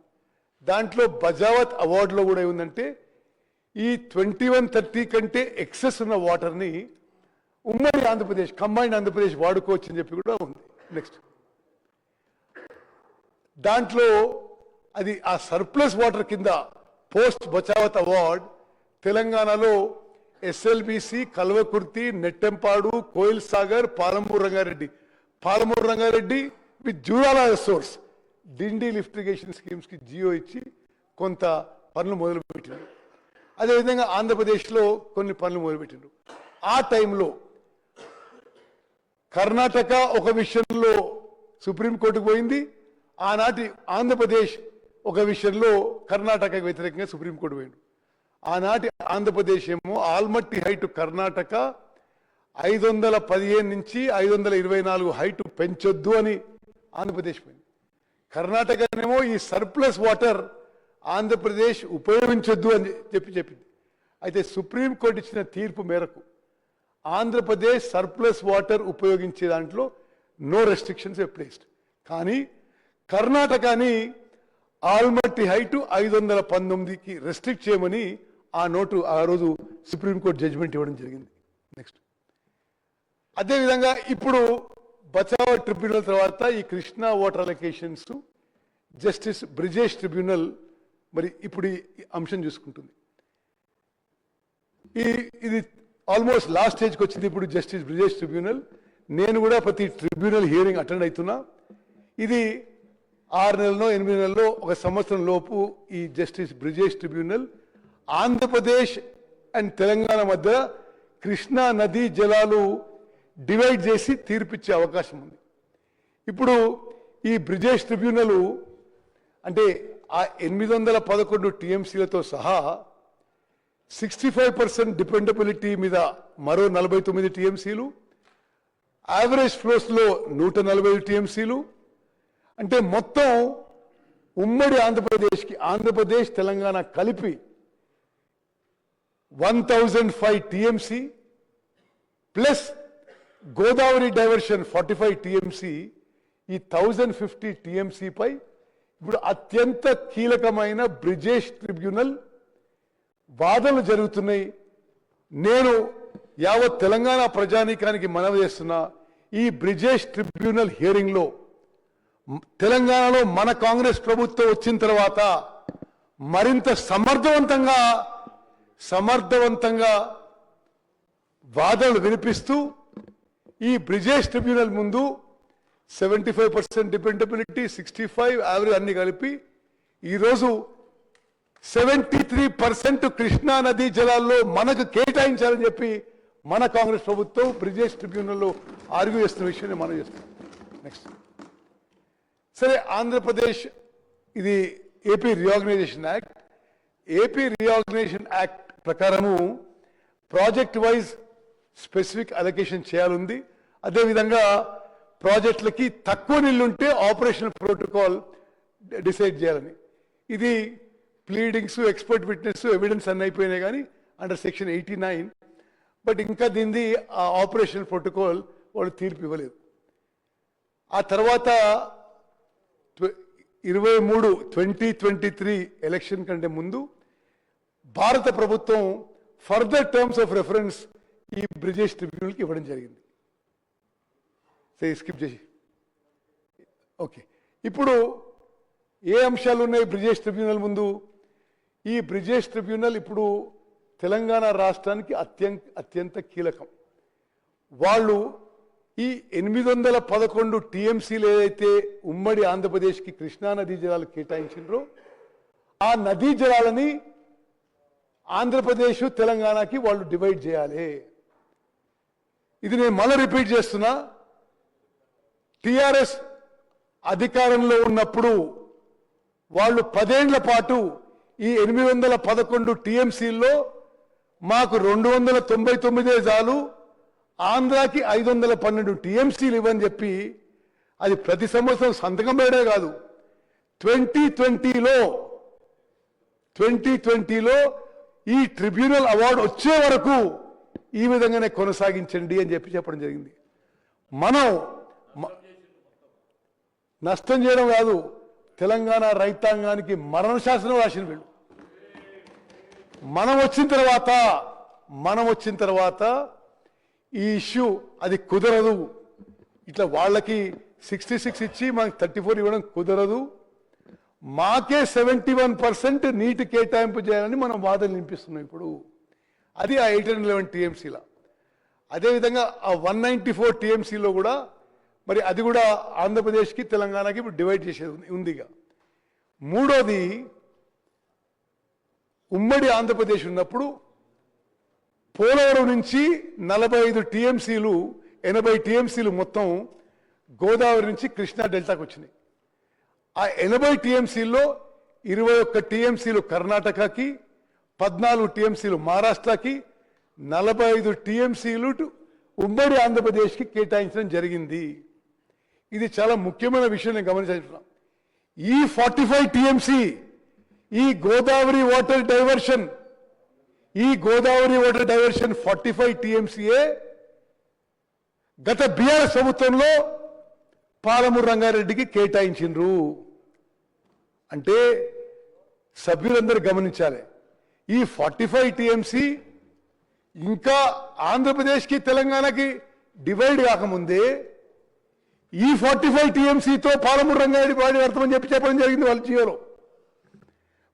దాంట్లో బజావత్ అవార్డులో కూడా ఏముందంటే ఈ 2130 కంటే ఎక్సెస్ ఉన్న వాటర్ని ఉమ్మడి ఆంధ్రప్రదేశ్ కంబైన్డ్ ఆంధ్రప్రదేశ్ వాడుకోవచ్చు అని చెప్పి కూడా ఉంది. నెక్స్ట్ దాంట్లో అది ఆ సర్ప్లస్ వాటర్ కింద పోస్ట్ బచావత్ అవార్డ్ తెలంగాణలో SLBC, Kalwakurthy, Nettempadu, Koil Sagar, Palamuru Rangareddy with Jurala source Dindi lift irrigation స్కీమ్స్కి జియో ఇచ్చి కొంత పనులు మొదలుపెట్టిండ్రు. అదేవిధంగా ఆంధ్రప్రదేశ్లో కొన్ని పనులు మొదలుపెట్టిండ్రు. ఆ టైంలో కర్ణాటక ఒక విషయంలో సుప్రీంకోర్టుకు పోయింది, ఆనాటి ఆంధ్రప్రదేశ్ ఒక విషయంలో కర్ణాటకకు వ్యతిరేకంగా సుప్రీంకోర్టు పోయింది. ఆనాటి ఆంధ్రప్రదేశ్ ఏమో ఆల్మట్టి హైట్ కర్ణాటక 515 నుంచి 524 హైట్ పెంచొద్దు అని ఆంధ్రప్రదేశ్ పోయింది. కర్ణాటకనేమో ఈ సర్ప్లస్ వాటర్ ఆంధ్రప్రదేశ్ ఉపయోగించొద్దు అని చెప్పింది. అయితే సుప్రీంకోర్టు ఇచ్చిన తీర్పు మేరకు ఆంధ్రప్రదేశ్ సర్ప్లస్ వాటర్ ఉపయోగించే దాంట్లో నో రెస్ట్రిక్షన్స్ ప్లేస్డ్. కానీ కర్ణాటకని ఆల్మట్టి హైట్ 519కి రెస్ట్రిక్ట్ చేయమని ఆ రోజు సుప్రీంకోర్టు జడ్జిమెంట్ ఇవ్వడం జరిగింది. నెక్స్ట్ అదేవిధంగా ఇప్పుడు బచావ్ ట్రిబ్యునల్ తర్వాత ఈ Krishna water allocations justice Brijesh tribunal మరి ఇప్పుడు ఈ అంశం చూసుకుంటుంది. ఇది ఆల్మోస్ట్ లాస్ట్ స్టేజ్కి వచ్చింది. ఇప్పుడు జస్టిస్ బ్రిజేష్ ట్రిబ్యునల్, నేను కూడా ప్రతి ట్రిబ్యునల్ హియరింగ్ అటెండ్ అవుతున్నా. ఇది 6 నెలల్లో 8 నెలల్లో 1 సంవత్సరం లోపు ఈ justice Brijesh tribunal Andhra Pradesh and Telangana మధ్య కృష్ణా నదీ జలాలు డివైడ్ చేసి తీర్పిచ్చే అవకాశం ఉంది. ఇప్పుడు ఈ బ్రిజేష్ ట్రిబ్యునల్ అంటే ఆ 811 టీఎంసీలతో సహా 65% డిపెండబిలిటీ మీద మరో 49 టీఎంసీలు, యావరేజ్ ఫ్లోస్లో 145 టీఎంసీలు, అంటే మొత్తం ఉమ్మడి ఆంధ్రప్రదేశ్ తెలంగాణ కలిపి 1005 TMC plus Godavari diversion 45 TMC, ఈ 1050 టీఎంసీ పై ఇప్పుడు అత్యంత కీలకమైన బ్రిజేష్ ట్రిబ్యునల్ వాదనలు జరుగుతున్నాయి. నేను యావత్ తెలంగాణ ప్రజానీకానికి మనవి చేస్తున్నా, ఈ బ్రిజేష్ ట్రిబ్యునల్ హియరింగ్ లో తెలంగాణలో మన కాంగ్రెస్ ప్రభుత్వం వచ్చిన తర్వాత మరింత సమర్థవంతంగా వాదనలు వినిపిస్తూ ఈ బ్రిజేష్ ట్రిబ్యునల్ ముందు 75% డిపెండబిలిటీ, 65 యావరేజ్ అన్ని కలిపి ఈరోజు 73% కృష్ణా నదీ జలాల్లో మనకు కేటాయించాలని చెప్పి మన కాంగ్రెస్ ప్రభుత్వం బ్రిజేష్ ట్రిబ్యునల్లో ఆర్గ్యూ చేస్తున్న విషయాన్ని మనం చేస్తాం. నెక్స్ట్ సరే, ఆంధ్రప్రదేశ్ ఇది ఏపీ రీఆర్గనైజేషన్ యాక్ట్ ప్రకారము ప్రాజెక్ట్ వైజ్ స్పెసిఫిక్ అలొకేషన్ చేయాలంది. అదేవిధంగా ప్రాజెక్టులకి తక్కువ నీళ్లుంటే ఆపరేషనల్ ప్రోటోకాల్ డిసైడ్ చేయాలని. ఇది ప్లీడింగ్స్, ఎక్స్పర్ట్ విట్నెస్, ఎవిడెన్స్ అన్నీ అయిపోయినాయి కానీ అండర్ సెక్షన్ 89, బట్ ఇంకా దీనిది ఆ ఆపరేషనల్ ప్రోటోకాల్ వాళ్ళు తీర్పు ఇవ్వలేదు. ఆ తర్వాత 2023 ఎలక్షన్ కంటే ముందు భారత ప్రభుత్వం ఫర్దర్ టర్మ్స్ ఆఫ్ రెఫరెన్స్ ఈ బ్రిజేష్ ట్రిబ్యునల్కి ఇవ్వడం జరిగింది. స్కిప్ చేసి ఓకే. ఇప్పుడు ఏ అంశాలు ఉన్నాయి బ్రిజేష్ ట్రిబ్యునల్ ముందు? ఈ బ్రిజేష్ ట్రిబ్యునల్ ఇప్పుడు తెలంగాణ రాష్ట్రానికి అత్యంత కీలకం. వాళ్ళు ఈ 811 టీఎంసీలు ఏదైతే ఉమ్మడి ఆంధ్రప్రదేశ్కి కృష్ణా నదీ జలాలు కేటాయించారో ఆ నదీ జలాలని ఆంధ్రప్రదేశ్ తెలంగాణకి వాళ్ళు డివైడ్ చేయాలి. ఇది నేను మళ్ళీ రిపీట్ చేస్తున్నా, టిఆర్ఎస్ అధికారంలో ఉన్నప్పుడు వాళ్ళు 10 ఏళ్ల పాటు ఈ 811 టీఎంసీల్లో మాకు 299 చాలు, ఆంధ్రాకి 512 టీఎంసీలు ఇవ్వని చెప్పి అది ప్రతి సంవత్సరం సంతకం వేయడే కాదు, 2020లో ఈ ట్రిబ్యునల్ అవార్డు వచ్చే వరకు ఈ విధంగానే కొనసాగించండి అని చెప్పడం జరిగింది. మనం నష్టం చేయడం కాదు, తెలంగాణ రైతాంగానికి మరణ శాసనం రాసిన వీళ్ళు. మనం వచ్చిన తర్వాత ఈ ఇష్యూ అది కుదరదు, ఇట్లా వాళ్ళకి 66 ఇచ్చి మనకి 34 ఇవ్వడం కుదరదు, మాకే 71% నీటి కేటాయింపు చేయాలని మనం వాదన వినిపిస్తున్నాం. ఇప్పుడు అది ఆ 811 టీఎంసీల. అదేవిధంగా ఆ 194 టీఎంసీలో కూడా మరి అది కూడా ఆంధ్రప్రదేశ్కి తెలంగాణకి ఇప్పుడు డివైడ్ చేసేది ఉందిగా. మూడోది, ఉమ్మడి ఆంధ్రప్రదేశ్ ఉన్నప్పుడు పోలవరం నుంచి 45 టీఎంసీలు 80 టీఎంసీలు మొత్తం గోదావరి నుంచి కృష్ణా డెల్టాకు వచ్చినాయి. ఆ 80 టీఎంసీల్లో 21 టీఎంసీలు కర్ణాటకకి, 14 టీఎంసీలు మహారాష్ట్రకి, 45 టీఎంసీలు ఉమ్మడి ఆంధ్రప్రదేశ్కి కేటాయించడం జరిగింది. ఇది చాలా ముఖ్యమైన విషయం నేను గమనించాను. ఈ 45 టీఎంసీ ఈ గోదావరి వాటర్ డైవర్షన్ 45 టీఎంసీఏ గత బీఆర్ఎస్ ప్రభుత్వంలో పాలమూరు రంగారెడ్డికి కేటాయించిండ్రు. అంటే సభ్యులందరూ గమనించాలి, ఈ 45 టీఎంసీ ఇంకా ఆంధ్రప్రదేశ్కి తెలంగాణకి డివైడ్ కాకముందే ఈ 45 టీఎంసీతో పాలమూరు రంగారెడ్డి వాడి వర్తమని చెప్పడం జరిగింది వాళ్ళ జియోలో.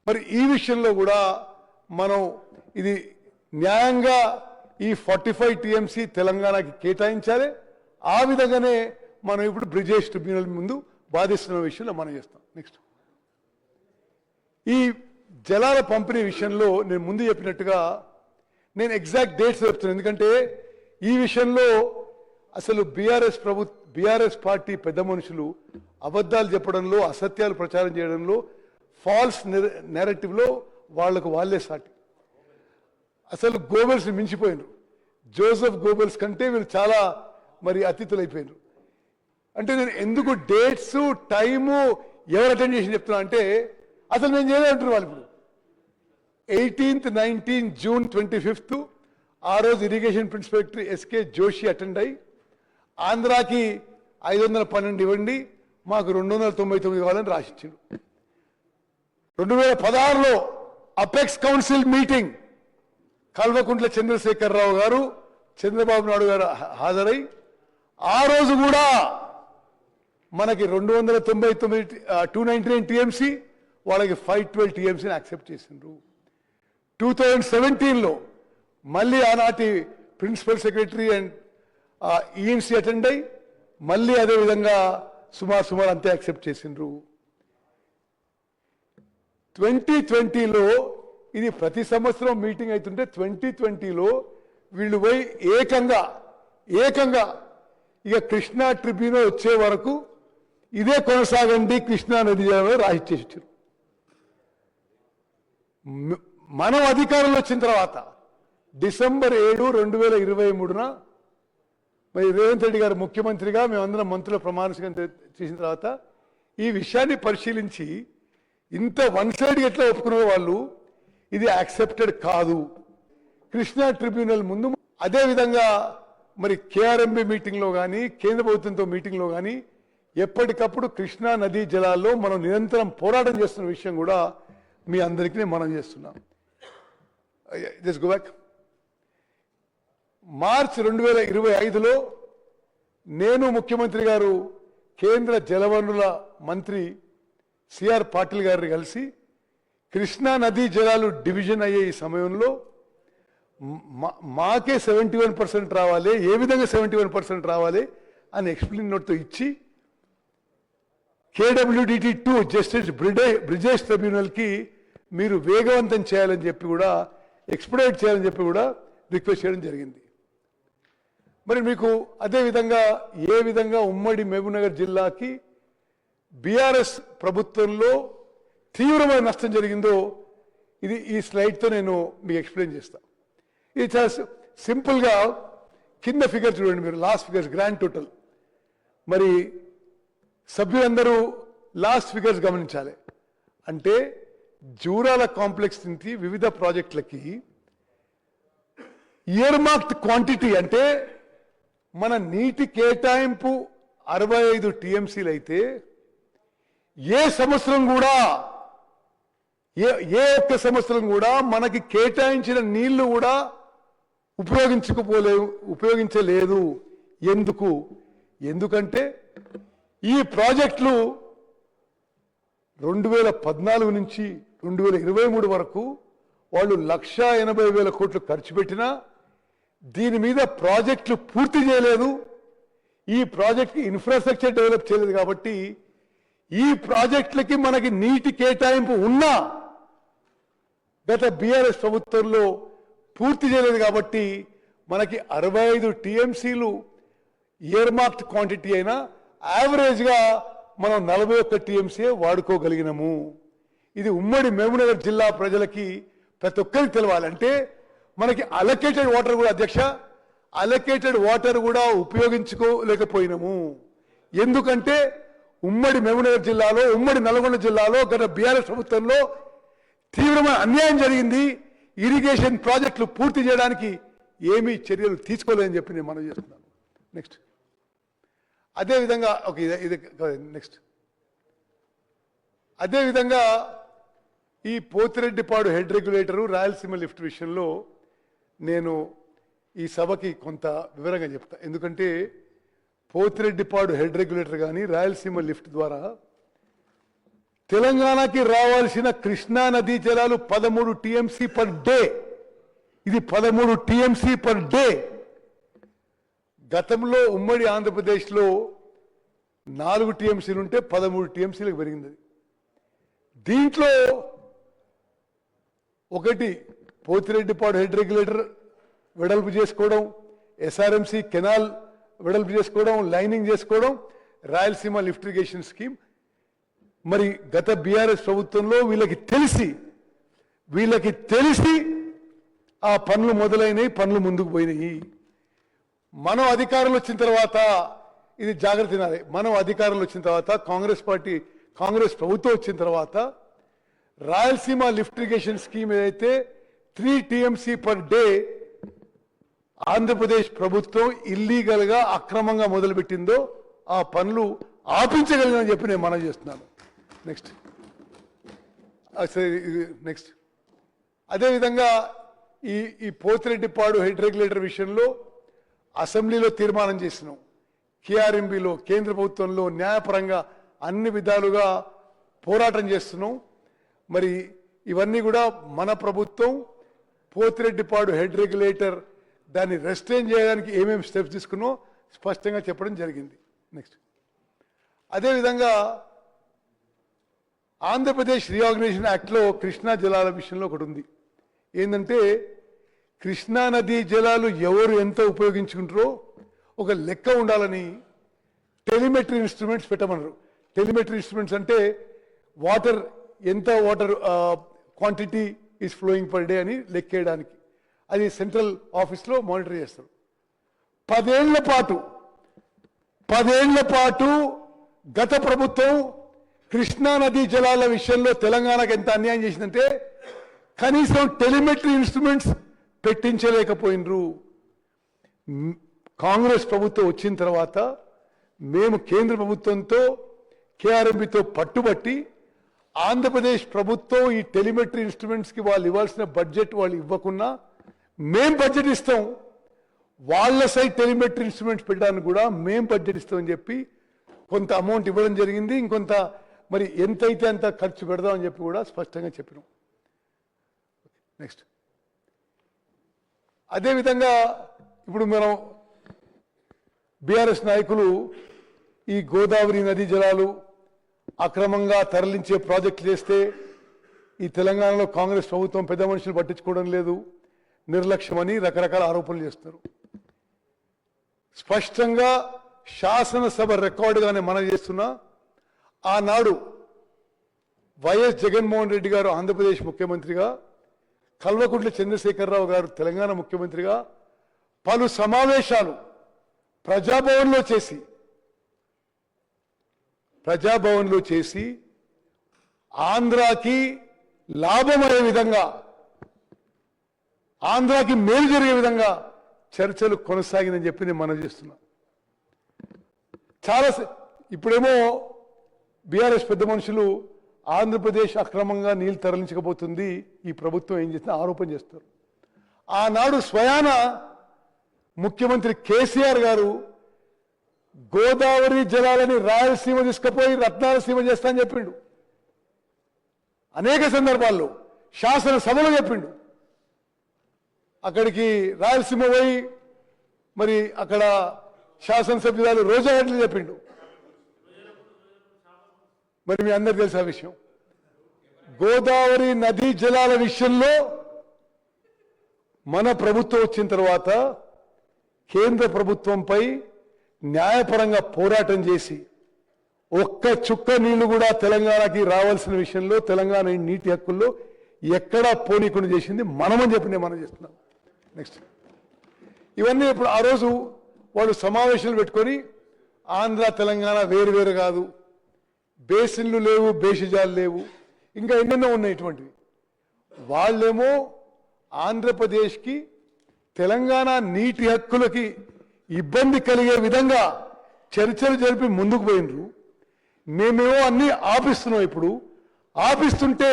మరి ఈ విషయంలో కూడా మనం ఇది న్యాయంగా ఈ 45 టీఎంసీ తెలంగాణకి కేటాయించాలి. ఆ విధంగానే మనం ఇప్పుడు బ్రిజేష్ ట్రిబ్యునల్ ముందు బాధిస్తున్న విషయంలో మనం చేస్తాం. నెక్స్ట్, ఈ జలాల పంపిణీ విషయంలో నేను ముందు చెప్పినట్టుగా నేను ఎగ్జాక్ట్ డేట్స్ చెప్తున్నాను. ఎందుకంటే ఈ విషయంలో అసలు బీఆర్ఎస్ పార్టీ పెద్ద మనుషులు అబద్ధాలు చెప్పడంలో, అసత్యాలు ప్రచారం చేయడంలో, ఫాల్స్ నేరేటివ్లో వాళ్లకు వాళ్ళే సాటి. అసలు గోబెల్స్ మించిపోయినారు. జోసెఫ్ గోబెల్స్ కంటే వీళ్ళు చాలా మరి అతిథులు అయిపోయినారు. అంటే నేను ఎందుకు డేట్స్, టైము, ఎవరు అటెండ్ చేసి చెప్తున్నా అంటే అసలు నేను చేయలేదంటారు వాళ్ళు. ఇప్పుడు 18th, 19 జూన్ 25 ఆ రోజు irrigation principal secretary SK Joshi attend అయ్యి ఆంధ్రాకి 512 ఇవ్వండి, మాకు 299 కావాలని రాసిచ్చాడు. 2016లో apex council meeting Kalvakuntla Chandrashekar Rao గారు, చంద్రబాబు నాయుడు గారు హాజరై ఆ రోజు కూడా మనకి 299 టీఎంసీ, వాళ్ళకి 512 టీఎంసీని యాక్సెప్ట్ చేసిండ్రు. 2017లో మళ్ళీ ఆనాటి principal secretary and ENC attend అయ్యి మళ్ళీ అదేవిధంగా సుమారు అంతే యాక్సెప్ట్ చేసిండ్రు. 2020లో ఇది ప్రతి సంవత్సరం మీటింగ్ అవుతుంటే 2020లో వీళ్ళు పోయి ఏకంగా ఇక కృష్ణా ట్రిబ్యునల్ వచ్చే వరకు ఇదే కొనసాగండి కృష్ణా నది జలంలో రాసిచ్చేసారు. మనం అధికారంలో వచ్చిన తర్వాత డిసెంబర్ 7, 2023 మరి రేవంత్ రెడ్డి గారు ముఖ్యమంత్రిగా మేమందరం మంత్రుల ప్రమాణ స్వీకారం చేసిన తర్వాత ఈ విషయాన్ని పరిశీలించి ఇంత వన్ సైడ్ ఎట్లా ఒప్పుకునే వాళ్ళు ఇది యాక్సెప్టెడ్ కాదు. కృష్ణా ట్రిబ్యునల్ ముందు అదేవిధంగా మరి కేఆర్ఎంబి మీటింగ్లో కానీ కేంద్ర ప్రభుత్వంతో మీటింగ్లో కానీ ఎప్పటికప్పుడు కృష్ణా నదీ జలాల్లో మనం నిరంతరం పోరాటం చేస్తున్న విషయం కూడా మీ అందరికీ మనం చేస్తున్నాం. Just go back. మార్చ్ 2025లో నేను, ముఖ్యమంత్రి గారు, కేంద్ర జలవనరుల మంత్రి సిఆర్ పాటిల్ గారిని కలిసి కృష్ణా నదీ జలాలు డివిజన్ అయ్యే ఈ సమయంలో మాకే 71% రావాలి, ఏ విధంగా 71% రావాలి అని ఎక్స్ప్లెయిన్ నోట్తో ఇచ్చి KWDT2 జస్టిస్ బ్రిజేష్ ట్రిబ్యునల్కి మీరు వేగవంతం చేయాలని చెప్పి కూడా, ఎక్స్పెడైట్ చేయాలని చెప్పి కూడా రిక్వెస్ట్ చేయడం జరిగింది. మరి మీకు అదేవిధంగా ఏ విధంగా ఉమ్మడి మహబూబ్నగర్ జిల్లాకి బీఆర్ఎస్ ప్రభుత్వంలో తీవ్రమైన నష్టం జరిగిందో ఇది ఈ స్లైడ్తో నేను మీకు ఎక్స్ప్లెయిన్ చేస్తాను. ఇది చాలా సింపుల్గా కింద ఫిగర్ చూడండి మీరు, లాస్ట్ ఫిగర్స్ గ్రాండ్ టోటల్. మరి సభ్యులందరూ లాస్ట్ ఫిగర్స్ గమనించాలి. అంటే జూరాల కాంప్లెక్స్ నుంచి వివిధ ప్రాజెక్టులకి ఇయర్ మార్క్డ్ క్వాంటిటీ, అంటే మన నీటి కేటాయింపు 65 టీఎంసీలు అయితే ఏ సంవత్సరం కూడా ఏ ఒక్క సంవత్సరం కూడా మనకి కేటాయించిన నీళ్లు కూడా ఉపయోగించలేదు. ఎందుకంటే ఈ ప్రాజెక్టులు 2014 నుంచి 2023 వరకు వాళ్ళు 1,80,000 కోట్లు ఖర్చు పెట్టినా దీని మీద ప్రాజెక్టులు పూర్తి చేయలేదు. ఈ ప్రాజెక్ట్కి ఇన్ఫ్రాస్ట్రక్చర్ డెవలప్ చేయలేదు కాబట్టి ఈ ప్రాజెక్టులకి మనకి నీటి కేటాయింపు ఉన్నా గత బీఆర్ఎస్ ప్రభుత్వంలో పూర్తి చేయలేదు కాబట్టి మనకి 65 టీఎంసీలు ఇయర్ మార్క్డ్ క్వాంటిటీ అయినా యావరేజ్గా మనం 41 టీఎంసీ వాడుకోగలిగినాము. ఇది ఉమ్మడి మహబూబ్నగర్ జిల్లా ప్రజలకి ప్రతి ఒక్కరికి తెలవాలి. అంటే మనకి అలొకేటెడ్ వాటర్ కూడా అధ్యక్ష అలొకేటెడ్ వాటర్ కూడా ఉపయోగించుకోలేకపోయినాము. ఎందుకంటే ఉమ్మడి మహబూబ్నగర్ జిల్లాలో ఉమ్మడి నల్గొండ జిల్లాలో గత బీఆర్ఎస్ ప్రభుత్వంలో తీవ్రమైన అన్యాయం జరిగింది. ఇరిగేషన్ ప్రాజెక్టులు పూర్తి చేయడానికి ఏమీ చర్యలు తీసుకోలేదని చెప్పి నేను మనం చేస్తున్నాను. నెక్స్ట్ అదేవిధంగా నెక్స్ట్ అదేవిధంగా ఈ Pothireddypadu head regulator Rayalaseema lift విషయంలో నేను ఈ సభకి కొంత వివరంగా చెప్తా. ఎందుకంటే పోతిరెడ్డిపాడు హెడ్ రెగ్యులేటర్ కానీ రాయలసీమ లిఫ్ట్ ద్వారా తెలంగాణకి రావాల్సిన కృష్ణా నదీ జలాలు 13 టీఎంసీ పర్ డే. ఇది 13 టీఎంసీ పర్ డే. గతంలో ఉమ్మడి ఆంధ్రప్రదేశ్లో 4 టీఎంసీలు ఉంటే 13 టీఎంసీలకు పెరిగింది. దీంట్లో ఒకటి పోతిరెడ్డిపాడు హెడ్ రెగ్యులేటర్ వెడల్పు చేసుకోవడం, ఎస్ఆర్ఎంసీ కెనాల్ వెడల్పు చేసుకోవడం, లైనింగ్ చేసుకోవడం, రాయలసీమ లిఫ్ట్ ఇరిగేషన్ స్కీమ్. మరి గత బీఆర్ఎస్ ప్రభుత్వంలో వీళ్ళకి తెలిసి ఆ పనులు మొదలైనవి, పనులు ముందుకు పోయినాయి. మనం అధికారంలో వచ్చిన తర్వాత ఇది జాగ్రత్త తినాలి. మనం అధికారంలో వచ్చిన తర్వాత కాంగ్రెస్ ప్రభుత్వం వచ్చిన తర్వాత రాయలసీమ లిఫ్ట్ ఇరిగేషన్ స్కీమ్ ఏదైతే 3 టీఎంసీ పర్ డే ఆంధ్రప్రదేశ్ ప్రభుత్వం ఇల్లీగల్ గా అక్రమంగా మొదలుపెట్టిందో ఆ పనులు ఆపించగలిగినని చెప్పి నేను మనం చేస్తున్నాను. నెక్స్ట్ అదేవిధంగా ఈ పోతిరెడ్డిపాడు హెడ్ రెగ్యులేటర్ విషయంలో అసెంబ్లీలో తీర్మానం చేసినాం. కేఆర్ఎంబీలో కేంద్ర ప్రభుత్వంలో న్యాయపరంగా అన్ని విధాలుగా పోరాటం చేస్తున్నాం. మరి ఇవన్నీ కూడా మన ప్రభుత్వం పోతిరెడ్డిపాడు హెడ్ రెగ్యులేటర్ దాన్ని రెస్ట్రైన్ చేయడానికి ఏమేమి స్టెప్స్ తీసుకున్నో స్పష్టంగా చెప్పడం జరిగింది. నెక్స్ట్ అదేవిధంగా ఆంధ్రప్రదేశ్ రీఆర్గనైజేషన్ యాక్ట్లో కృష్ణా జలాల విషయంలో ఒకటి ఉంది. ఏంటంటే కృష్ణా నదీ జలాలు ఎవరు ఎంత ఉపయోగించుకుంటారో ఒక లెక్క ఉండాలని టెలిమెట్రీ ఇన్స్ట్రుమెంట్స్ పెట్టమన్నారు. టెలిమెట్రీ ఇన్స్ట్రుమెంట్స్ అంటే ఎంత water quantity is flowing per day అని లెక్కేయడానికి. అది సెంట్రల్ ఆఫీస్లో మానిటర్ చేస్తారు. 10 ఏళ్ల పాటు గత ప్రభుత్వం కృష్ణా నదీ జలాల విషయంలో తెలంగాణకు ఎంత అన్యాయం చేసిందంటే కనీసం టెలిమెట్రీ ఇన్స్ట్రుమెంట్స్ పెట్టించలేకపోయినరు. కాంగ్రెస్ ప్రభుత్వం వచ్చిన తర్వాత మేము కేంద్ర ప్రభుత్వంతో కేఆర్ఎంబీతో పట్టుబట్టి ఆంధ్రప్రదేశ్ ప్రభుత్వం ఈ టెలిమెట్రీ ఇన్స్ట్రుమెంట్స్కి వాళ్ళు ఇవ్వాల్సిన బడ్జెట్ వాళ్ళు ఇవ్వకున్నా మేం బడ్జెట్ ఇస్తాం, వాళ్ళ సైడ్ టెలిమెట్రీ ఇన్స్ట్రుమెంట్స్ పెట్టడానికి కూడా మేం బడ్జెట్ ఇస్తామని చెప్పి కొంత అమౌంట్ ఇవ్వడం జరిగింది. ఇంకొంత మరి ఎంతైతే అంత ఖర్చు పెడదామని చెప్పి కూడా స్పష్టంగా చెప్పినాం. నెక్స్ట్ అదేవిధంగా ఇప్పుడు మనం బీఆర్ఎస్ నాయకులు ఈ గోదావరి నదీ జలాలు అక్రమంగా తరలించే ప్రాజెక్టులు చేస్తే ఈ తెలంగాణలో కాంగ్రెస్ ప్రభుత్వం పెద్ద మనుషులు పట్టించుకోవడం లేదు, నిర్లక్ష్యమని రకరకాల ఆరోపణలు చేస్తారు. స్పష్టంగా శాసనసభ రికార్డుగానే మనం చేస్తున్నా ఆనాడు వైఎస్ జగన్మోహన్ రెడ్డి గారు ఆంధ్రప్రదేశ్ ముఖ్యమంత్రిగా, కల్వకుంట్ల చంద్రశేఖరరావు గారు తెలంగాణ ముఖ్యమంత్రిగా పలు సమావేశాలు ప్రజాభవన్లో చేసి ఆంధ్రాకి లాభమయ్యే విధంగా, ఆంధ్రాకి మేలు జరిగే విధంగా చర్చలు కొనసాగిందని చెప్పి నేను మనం చేస్తున్నా. ఇప్పుడేమో బీఆర్ఎస్ పెద్ద మనుషులు ఆంధ్రప్రదేశ్ అక్రమంగా నీళ్లు తరలించకపోతుంది ఈ ప్రభుత్వం ఏం చేసిన ఆరోపణ చేస్తారు. ఆనాడు స్వయాన ముఖ్యమంత్రి కేసీఆర్ గారు గోదావరి జలాలని రాయలసీమ తీసుకుపోయి రత్నాలసీమ చేస్తా అని చెప్పిండు. అనేక సందర్భాల్లో శాసనసభలో చెప్పిండు. అక్కడికి రాయలసీమ పోయి మరి అక్కడ శాసనసభ్యురాలు రోజా ఎట్లా చెప్పిండు. మరి మీ అందరికి తెలుసు ఆ విషయం. గోదావరి నదీ జలాల విషయంలో మన ప్రభుత్వం వచ్చిన తర్వాత కేంద్ర ప్రభుత్వంపై న్యాయపరంగా పోరాటం చేసి ఒక్క చుక్క నీళ్లు కూడా తెలంగాణకి రావాల్సిన విషయంలో తెలంగాణ నీటి హక్కుల్లో ఎక్కడా పోనీకుండా చేసింది మనమని చెప్పి నేను మనం చేస్తున్నాం. నెక్స్ట్ ఇవన్నీ ఇప్పుడు ఆ రోజు వాళ్ళు సమావేశాలు పెట్టుకొని ఆంధ్ర తెలంగాణ వేరు వేరు కాదు, బేసిన్లు లేవు, బేసిజాలు లేవు, ఇంకా ఎన్నెన్నో ఉన్నాయి ఇటువంటివి. వాళ్ళేమో ఆంధ్రప్రదేశ్కి తెలంగాణ నీటి హక్కులకి ఇబ్బంది కలిగే విధంగా చర్చలు జరిపి ముందుకు పోయినరు. మేమేమో అన్ని ఆపిస్తున్నాం. ఇప్పుడు ఆపిస్తుంటే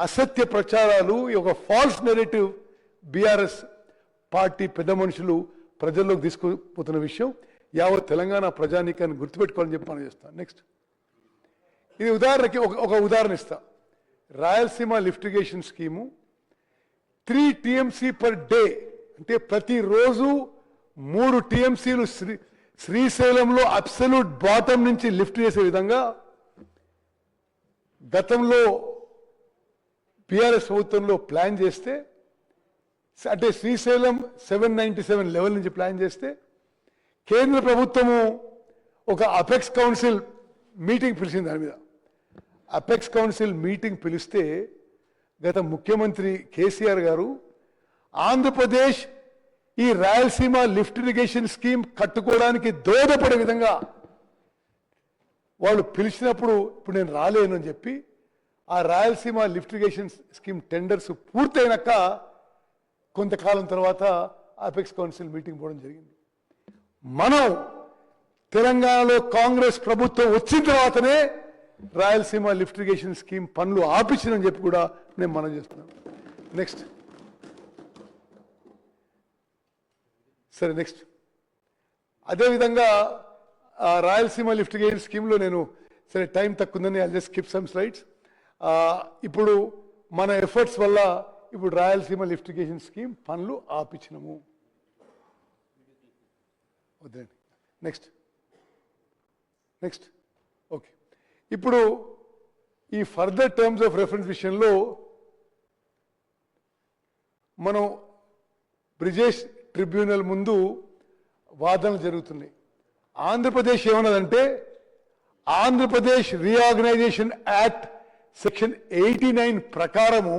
అసత్య ప్రచారాలు, ఒక ఫాల్స్ నెరేటివ్ బీఆర్ఎస్ పార్టీ పెద్ద మనుషులు ప్రజల్లోకి తీసుకుపోతున్న విషయం యావత్ తెలంగాణ ప్రజానీకాన్ని గుర్తుపెట్టుకోవాలని చెప్పి మనం చేస్తాం. నెక్స్ట్ ఇది ఉదాహరణకి ఒక ఉదాహరణ ఇస్తా. Rayalaseema లిఫ్టిగేషన్ scheme 3 TMC per day, అంటే ప్రతిరోజు 3 TMCలు శ్రీశైలంలో అబ్సల్యూట్ బాటం నుంచి లిఫ్ట్ చేసే విధంగా గతంలో బీఆర్ఎస్ ప్రభుత్వంలో ప్లాన్ చేస్తే, అంటే శ్రీశైలం 797 లెవెల్ నుంచి ప్లాన్ చేస్తే కేంద్ర ప్రభుత్వము ఒక అపెక్స్ కౌన్సిల్ మీటింగ్ పిలిచింది. దాని మీద అపెక్స్ కౌన్సిల్ మీటింగ్ పిలిస్తే గత ముఖ్యమంత్రి కేసీఆర్ గారు ఆంధ్రప్రదేశ్ ఈ రాయలసీమ లిఫ్ట్ ఇరిగేషన్ స్కీమ్ కట్టుకోవడానికి దోహదపడే విధంగా వాళ్ళు పిలిచినప్పుడు ఇప్పుడు నేను రాలేను అని చెప్పి ఆ Rayalaseema lift irrigation scheme tenders పూర్తయినాక కొంతకాలం తర్వాత అపెక్స్ కౌన్సిల్ మీటింగ్ పోవడం జరిగింది. మనం తెలంగాణలో కాంగ్రెస్ ప్రభుత్వం వచ్చిన తర్వాతనే రాయలసీమ లిఫ్ట్ ఇరిగేషన్ స్కీమ్ పనులు ఆపించిందని చెప్పి కూడా నేను మనం చేస్తున్నాను. నెక్స్ట్ సరే, నెక్స్ట్ అదేవిధంగా రాయలసీమ లిఫ్ట్ ఇరిగేషన్ స్కీమ్లో నేను సరే టైం తక్కువ ఉందని I just skip some slides. ఇప్పుడు మన ఎఫర్ట్స్ వల్ల ఇప్పుడు రాయలసీమ లిఫ్ట్ ఇరిగేషన్ స్కీమ్ పనులు ఆపించినము. వద్దండి, నెక్స్ట్ నెక్స్ట్ ఓకే. ఇప్పుడు ఈ ఫర్దర్ టర్మ్స్ ఆఫ్ రెఫరెన్స్ విషయంలో మనం బ్రిజేష్ ట్రిబ్యునల్ ముందు వాదనలు జరుగుతున్నాయి. ఆంధ్రప్రదేశ్ ఏమన్నదంటే ఆంధ్రప్రదేశ్ రీఆర్గనైజేషన్ యాక్ట్ సెక్షన్ 89 ప్రకారము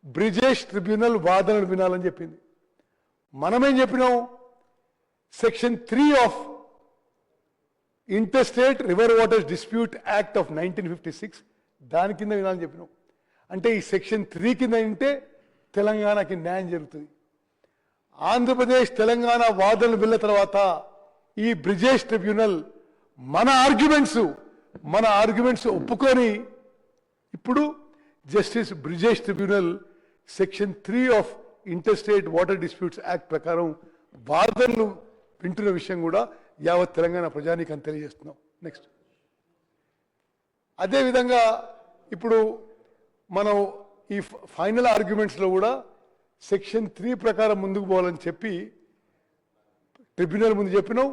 బ్రిజేష్ ట్రిబ్యునల్ వాదనలు వినాలని చెప్పింది. మనమేం చెప్పినాం, section 3 of interstate river waters dispute act of 1956 దాని కింద వినాలని చెప్పినాం. అంటే ఈ సెక్షన్ 3 కింద వింటే తెలంగాణకి న్యాయం జరుగుతుంది. ఆంధ్రప్రదేశ్ తెలంగాణ వాదనలు విన్న తర్వాత ఈ బ్రిజేష్ ట్రిబ్యునల్ మన ఆర్గ్యుమెంట్స్ ఒప్పుకొని ఇప్పుడు justice Brijesh tribunal section 3 of interstate water disputes act ప్రకారం వాదనలు వింటున్న విషయం కూడా యావత్ తెలంగాణ ప్రజానీకాన్ని తెలియజేస్తున్నాం. నెక్స్ట్ అదేవిధంగా ఇప్పుడు మనం ఈ ఫైనల్ ఆర్గ్యుమెంట్స్లో కూడా సెక్షన్ 3 ప్రకారం ముందుకు పోవాలని చెప్పి ట్రిబ్యునల్ ముందు చెప్పినాం.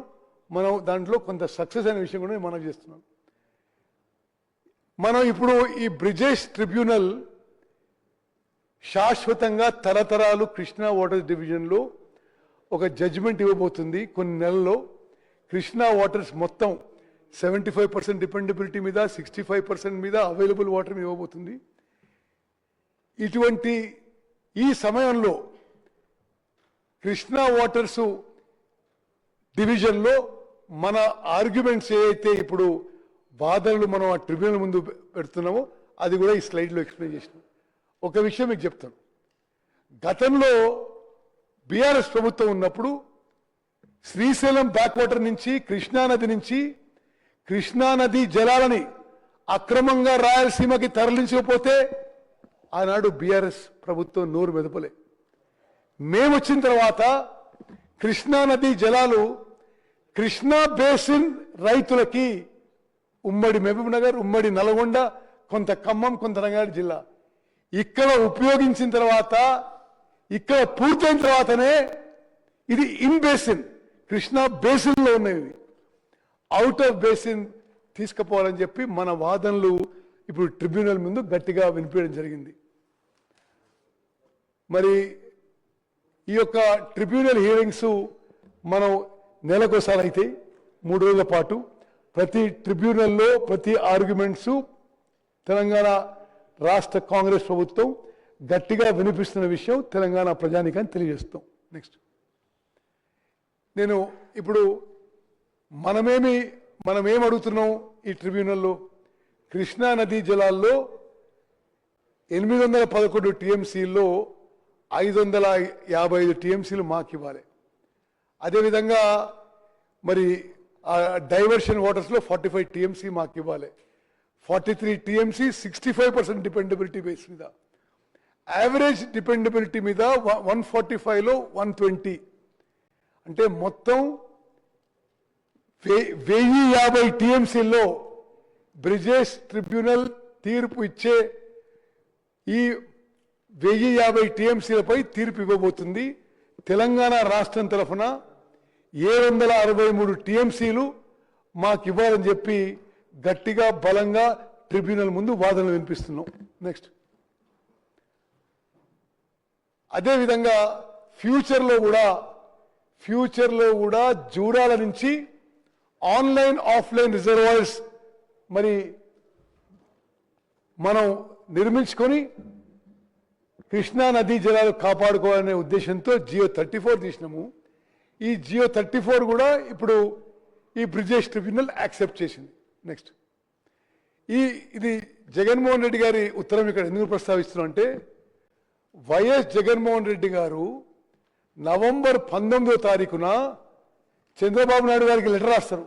మనం దాంట్లో కొంత సక్సెస్ అనే విషయం కూడా మనం చేస్తున్నాం. మనం ఇప్పుడు ఈ బ్రిజేష్ ట్రిబ్యునల్ శాశ్వతంగా తరతరాలు కృష్ణా వాటర్ డివిజన్లో ఒక జడ్జిమెంట్ ఇవ్వబోతుంది. కొన్ని నెలల్లో కృష్ణా వాటర్స్ మొత్తం 75% డిపెండబిలిటీ మీద, 65% మీద అవైలబుల్ వాటర్ ఇవ్వబోతుంది. ఇటువంటి ఈ సమయంలో కృష్ణా వాటర్స్ డివిజన్లో మన ఆర్గ్యుమెంట్స్ ఏవైతే ఇప్పుడు వాదనలు మనం ఆ ట్రిబ్యునల్ ముందు పెడుతున్నామో అది కూడా ఈ స్లైడ్లో ఎక్స్ప్లెయిన్ చేసినాం. ఒక విషయం మీకు చెప్తాను. గతంలో బీఆర్ఎస్ ప్రభుత్వం ఉన్నప్పుడు శ్రీశైలం బ్యాక్ వాటర్ నుంచి కృష్ణానది నుంచి కృష్ణానది జలాలని అక్రమంగా రాయలసీమకి తరలించకపోతే ఆనాడు బీఆర్ఎస్ ప్రభుత్వం నోరు మెదపలే. మేము వచ్చిన తర్వాత కృష్ణానది జలాలు కృష్ణా బేసిన్ రైతులకి ఉమ్మడి మహబూబ్ నగర్, ఉమ్మడి నల్గొండ, కొంత ఖమ్మం, కొంత రంగారెడ్డి జిల్లా ఇక్కడ ఉపయోగించిన తర్వాత ఇక్కడ పూర్తయిన తర్వాతనే ఇది ఇన్ బేసిన్ కృష్ణా బేసిన్లో ఉన్నవి, అవుట్ ఆఫ్ బేసిన్ తీసుకుపోవాలని చెప్పి మన వాదనలు ఇప్పుడు ట్రిబ్యునల్ ముందు గట్టిగా వినిపించడం జరిగింది. మరి ఈ యొక్క ట్రిబ్యునల్ హియరింగ్స్ మనం నెలకోసారి అయితే 3 రోజుల పాటు ప్రతి ట్రిబ్యునల్లో ప్రతి ఆర్గ్యుమెంట్స్ తెలంగాణ రాష్ట్ర కాంగ్రెస్ ప్రభుత్వం గట్టిగా వినిపిస్తున్న విషయం తెలంగాణ ప్రజానికాన్ని తెలియజేస్తాం. నెక్స్ట్ నేను ఇప్పుడు మనమేం అడుగుతున్నాం ఈ ట్రిబ్యునల్లో? కృష్ణా నదీ జలాల్లో 811 టీఎంసీల్లో 555 టీఎంసీలు మాకు ఇవ్వాలి. అదేవిధంగా మరి డైవర్షన్ వాటర్స్లో 45 టీఎంసీ మాకు ఇవ్వాలి. 43 టీఎంసీ 65% డిపెండబిలిటీ బేస్ మీద, యావరేజ్ డిపెండబిలిటీ మీద 145లో 120, అంటే మొత్తం 1050 టీఎంసీల్లో బ్రిజేష్ ట్రిబ్యునల్ తీర్పు ఇచ్చే ఈ 1050 టీఎంసీలపై తీర్పు ఇవ్వబోతుంది. తెలంగాణ రాష్ట్రం తరఫున 763 టీఎంసీలు మాకు ఇవ్వాలని చెప్పి గట్టిగా బలంగా ట్రిబ్యునల్ ముందు వాదనలు వినిపిస్తున్నాం. నెక్స్ట్ అదేవిధంగా ఫ్యూచర్లో కూడా జూరాల నుంచి ఆన్లైన్ ఆఫ్లైన్ రిజర్వాయర్స్ మరి మనం నిర్మించుకొని కృష్ణా నదీ జలాలు కాపాడుకోవాలనే ఉద్దేశంతో జియో 34 తీసినాము. ఈ జియో 34 కూడా ఇప్పుడు ఈ బ్రిజేష్ ట్రిబ్యునల్ యాక్సెప్ట్ చేసింది. నెక్స్ట్ ఇది జగన్మోహన్ రెడ్డి గారి ఉత్తరం ఇక్కడ ఎందుకు ప్రస్తావిస్తున్నాం అంటే, వైఎస్ జగన్మోహన్ రెడ్డి గారు నవంబర్ 19వ తారీఖున చంద్రబాబు నాయుడు గారికి లెటర్ రాస్తారు.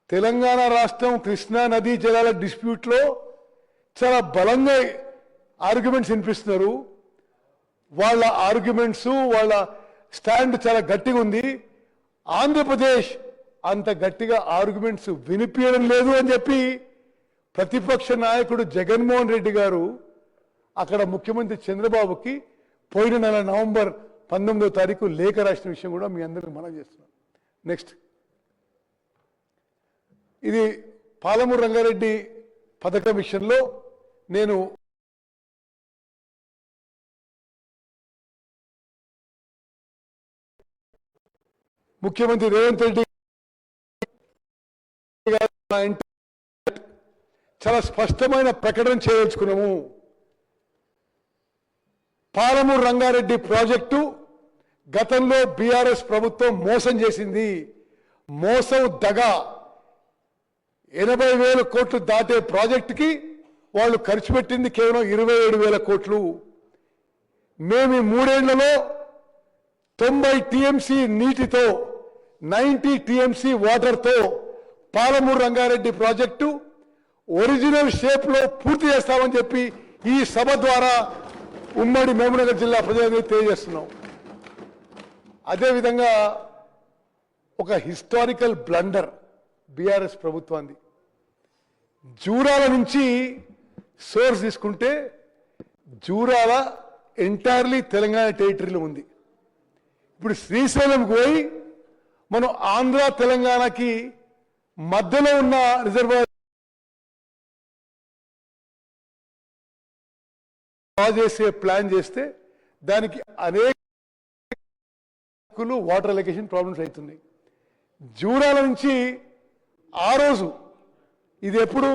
తెలంగాణ రాష్ట్రం కృష్ణా నదీ జలాల డిస్ప్యూట్లో చాలా బలంగా ఆర్గ్యుమెంట్స్ వినిపిస్తున్నారు. వాళ్ళ ఆర్గ్యుమెంట్స్, వాళ్ళ స్టాండ్ చాలా గట్టిగా ఉంది. ఆంధ్రప్రదేశ్ అంత గట్టిగా ఆర్గ్యుమెంట్స్ వినిపించడం లేదు అని చెప్పి ప్రతిపక్ష నాయకుడు జగన్మోహన్ రెడ్డి గారు అక్కడ ముఖ్యమంత్రి చంద్రబాబుకి పోయిన నెల నవంబర్ 19వ తారీఖు లేఖ రాసిన విషయం కూడా మీ అందరికీ మనం చేస్తున్నాం. నెక్స్ట్ ఇది పాలమూరు రంగారెడ్డి పథకం విషయంలో నేను ముఖ్యమంత్రి రేవంత్ రెడ్డి చాలా స్పష్టమైన ప్రకటన చేయదలుచుకున్నాము. పాలమూరు రంగారెడ్డి ప్రాజెక్టు గతంలో బీఆర్ఎస్ ప్రభుత్వం మోసం చేసింది. మోసం దగ 80,000 కోట్లు దాటే ప్రాజెక్టుకి వాళ్ళు ఖర్చు పెట్టింది కేవలం 27,000 కోట్లు. మేము ఈ 3 ఏళ్లలో 90 టీఎంసీ నీటితో 90 టీఎంసీ వాటర్తో పాలమూరు రంగారెడ్డి ప్రాజెక్టు ఒరిజినల్ షేప్లో పూర్తి చేస్తామని చెప్పి ఈ సభ ద్వారా ఉమ్మడి మహబూబ్నగర్ జిల్లా ప్రజలకు తెలియజేస్తున్నాం. అదేవిధంగా ఒక హిస్టారికల్ బ్లండర్ బీఆర్ఎస్ ప్రభుత్వాన్ని, జూరాల నుంచి సోర్స్ తీసుకుంటే జూరాల ఎంటైర్లీ తెలంగాణ టెరిటరీలో ఉంది. ఇప్పుడు శ్రీశైలంకి పోయి మనం ఆంధ్ర తెలంగాణకి మధ్యలో ఉన్న రిజర్వాయర్ చేసే ప్లాన్ చేస్తే దానికి అనేక వాటర్ అలొకేషన్ ప్రాబ్లమ్స్ అవుతున్నాయి. జూరాల నుంచి ఆ రోజు ఇది ఎప్పుడు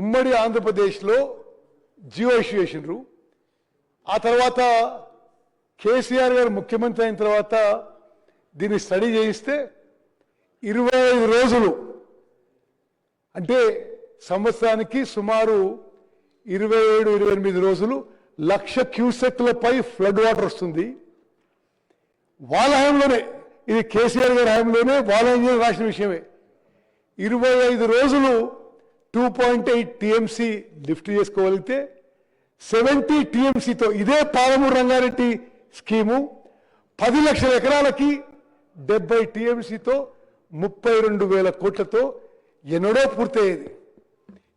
ఉమ్మడి ఆంధ్రప్రదేశ్లో జియో ఇష్యూ చేసినారు. ఆ తర్వాత కేసీఆర్ గారు ముఖ్యమంత్రి అయిన తర్వాత దీన్ని స్టడీ చేయిస్తే 25 రోజులు అంటే సంవత్సరానికి సుమారు 27-28 రోజులు 1,00,000 క్యూసెక్లపై ఫ్లడ్ వాటర్ వస్తుంది. వాళ్ళ హయాంలోనే, ఇది కేసీఆర్ గారి హయాంలోనే వాళ్ళ ఇంజనీర్ రాసిన విషయమే. 25 రోజులు 2.8 టీఎంసీ లిఫ్ట్ చేసుకోగలిగితే 70 టీఎంసీతో ఇదే పాలమూరు రంగారెడ్డి స్కీము 10 లక్షల ఎకరాలకి 70 టీఎంసీతో 32,000 కోట్లతో ఎన్నడో పూర్తయ్యేది.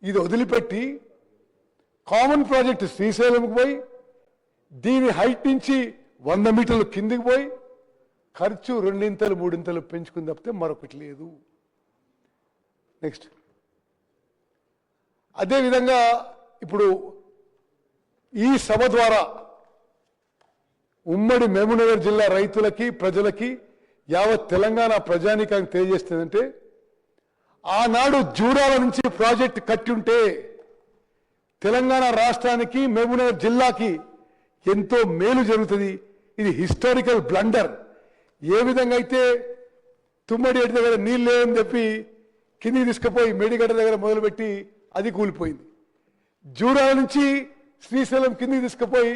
ఇది వదిలిపెట్టి కామన్ ప్రాజెక్టు శ్రీశైలంకి పోయి దీని హైట్ నుంచి 100 మీటర్లు కిందికి పోయి ఖర్చు రెండింతలు మూడింతలు పెంచుకుని తప్పితే మరొకటి లేదు. నెక్స్ట్, అదేవిధంగా ఇప్పుడు ఈ సభ ద్వారా ఉమ్మడి మహబూబ్నగర్ జిల్లా రైతులకి ప్రజలకి యావత్ తెలంగాణ ప్రజానీకానికి తెలియజేస్తుందంటే, ఆనాడు జూరాల నుంచి ప్రాజెక్ట్ కట్టి ఉంటే తెలంగాణ రాష్ట్రానికి మహబూబ్నగర్ జిల్లాకి ఎంతో మేలు జరుగుతుంది. ఇది హిస్టారికల్ బ్లండర్. ఏ విధంగా అయితే తుమ్మడి ఎడ్డి దగ్గర నీళ్ళు లేవని చెప్పి కిందికి తీసుకుపోయి మేడిగడ్డ దగ్గర మొదలుపెట్టి అది కూలిపోయింది. జూరాల నుంచి శ్రీశైలం కిందికి తీసుకుపోయి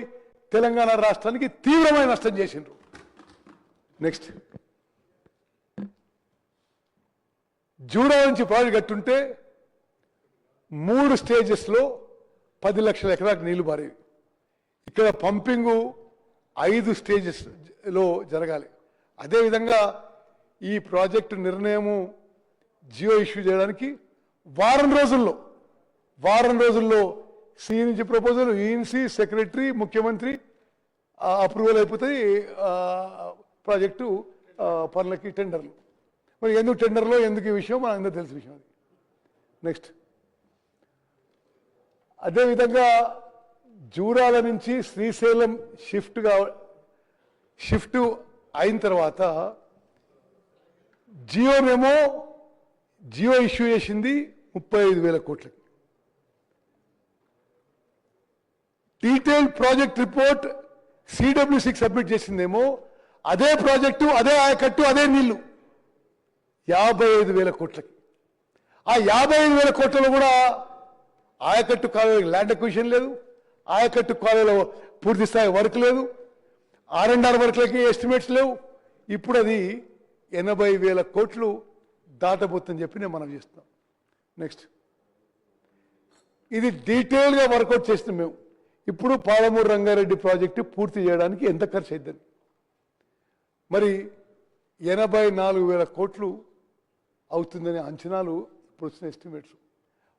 తెలంగాణ రాష్ట్రానికి తీవ్రమైన నష్టం చేసిండ్రు. నెక్స్ట్, జూరాల నుంచి ప్రాజెక్ట్ కట్టుంటే 3 స్టేజెస్లో 10 లక్షల ఎకరాలకు నీళ్లు పారేవి. ఇక్కడ పంపింగు 5 స్టేజెస్లో జరగాలి. అదేవిధంగా ఈ ప్రాజెక్టు నిర్ణయము జియో ఇష్యూ చేయడానికి వారం రోజుల్లో సి నుంచి ప్రపోజల్, ఈఎన్సీ, సెక్రటరీ, ముఖ్యమంత్రి అప్రూవల్ అయిపోతాయి. ప్రాజెక్టు పనులకి టెండర్లు. మరి ఎందుకు టెండర్లో ఎందుకు ఈ విషయం మన అందరూ తెలిసిన విషయం. అది నెక్స్ట్, అదేవిధంగా జూరాల నుంచి శ్రీశైలం షిఫ్ట్ అయిన తర్వాత జియో ఇష్యూ చేసింది 35,000 కోట్లకి. డీటెయిల్ ప్రాజెక్ట్ రిపోర్ట్ సిడబ్ల్యూసికి సబ్మిట్ చేసిందేమో అదే ప్రాజెక్టు, అదే ఆయకట్టు, అదే నీళ్లు 55,000 కోట్లకి. ఆ 55,000 కోట్లలో కూడా ఆయకట్టు కాలువలకు ల్యాండ్ అక్విజిషన్ లేదు, ఆయకట్టు కాలువలో పూర్తి స్థాయి వర్క్ లేదు, R&R వర్క్లకి ఎస్టిమేట్స్ లేవు. ఇప్పుడు అది 80,000 కోట్లు దాటబోతుందని చెప్పి నేను మనం చేస్తున్నాం. నెక్స్ట్, ఇది డీటెయిల్గా వర్కౌట్ చేస్తున్నాం మేము. ఇప్పుడు పాలమూరు రంగారెడ్డి ప్రాజెక్టు పూర్తి చేయడానికి ఎంత ఖర్చు అవుతుంది? మరి 84,000 కోట్లు అవుతుందనే అంచనాలు ఇప్పుడు వచ్చిన ఎస్టిమేట్స్.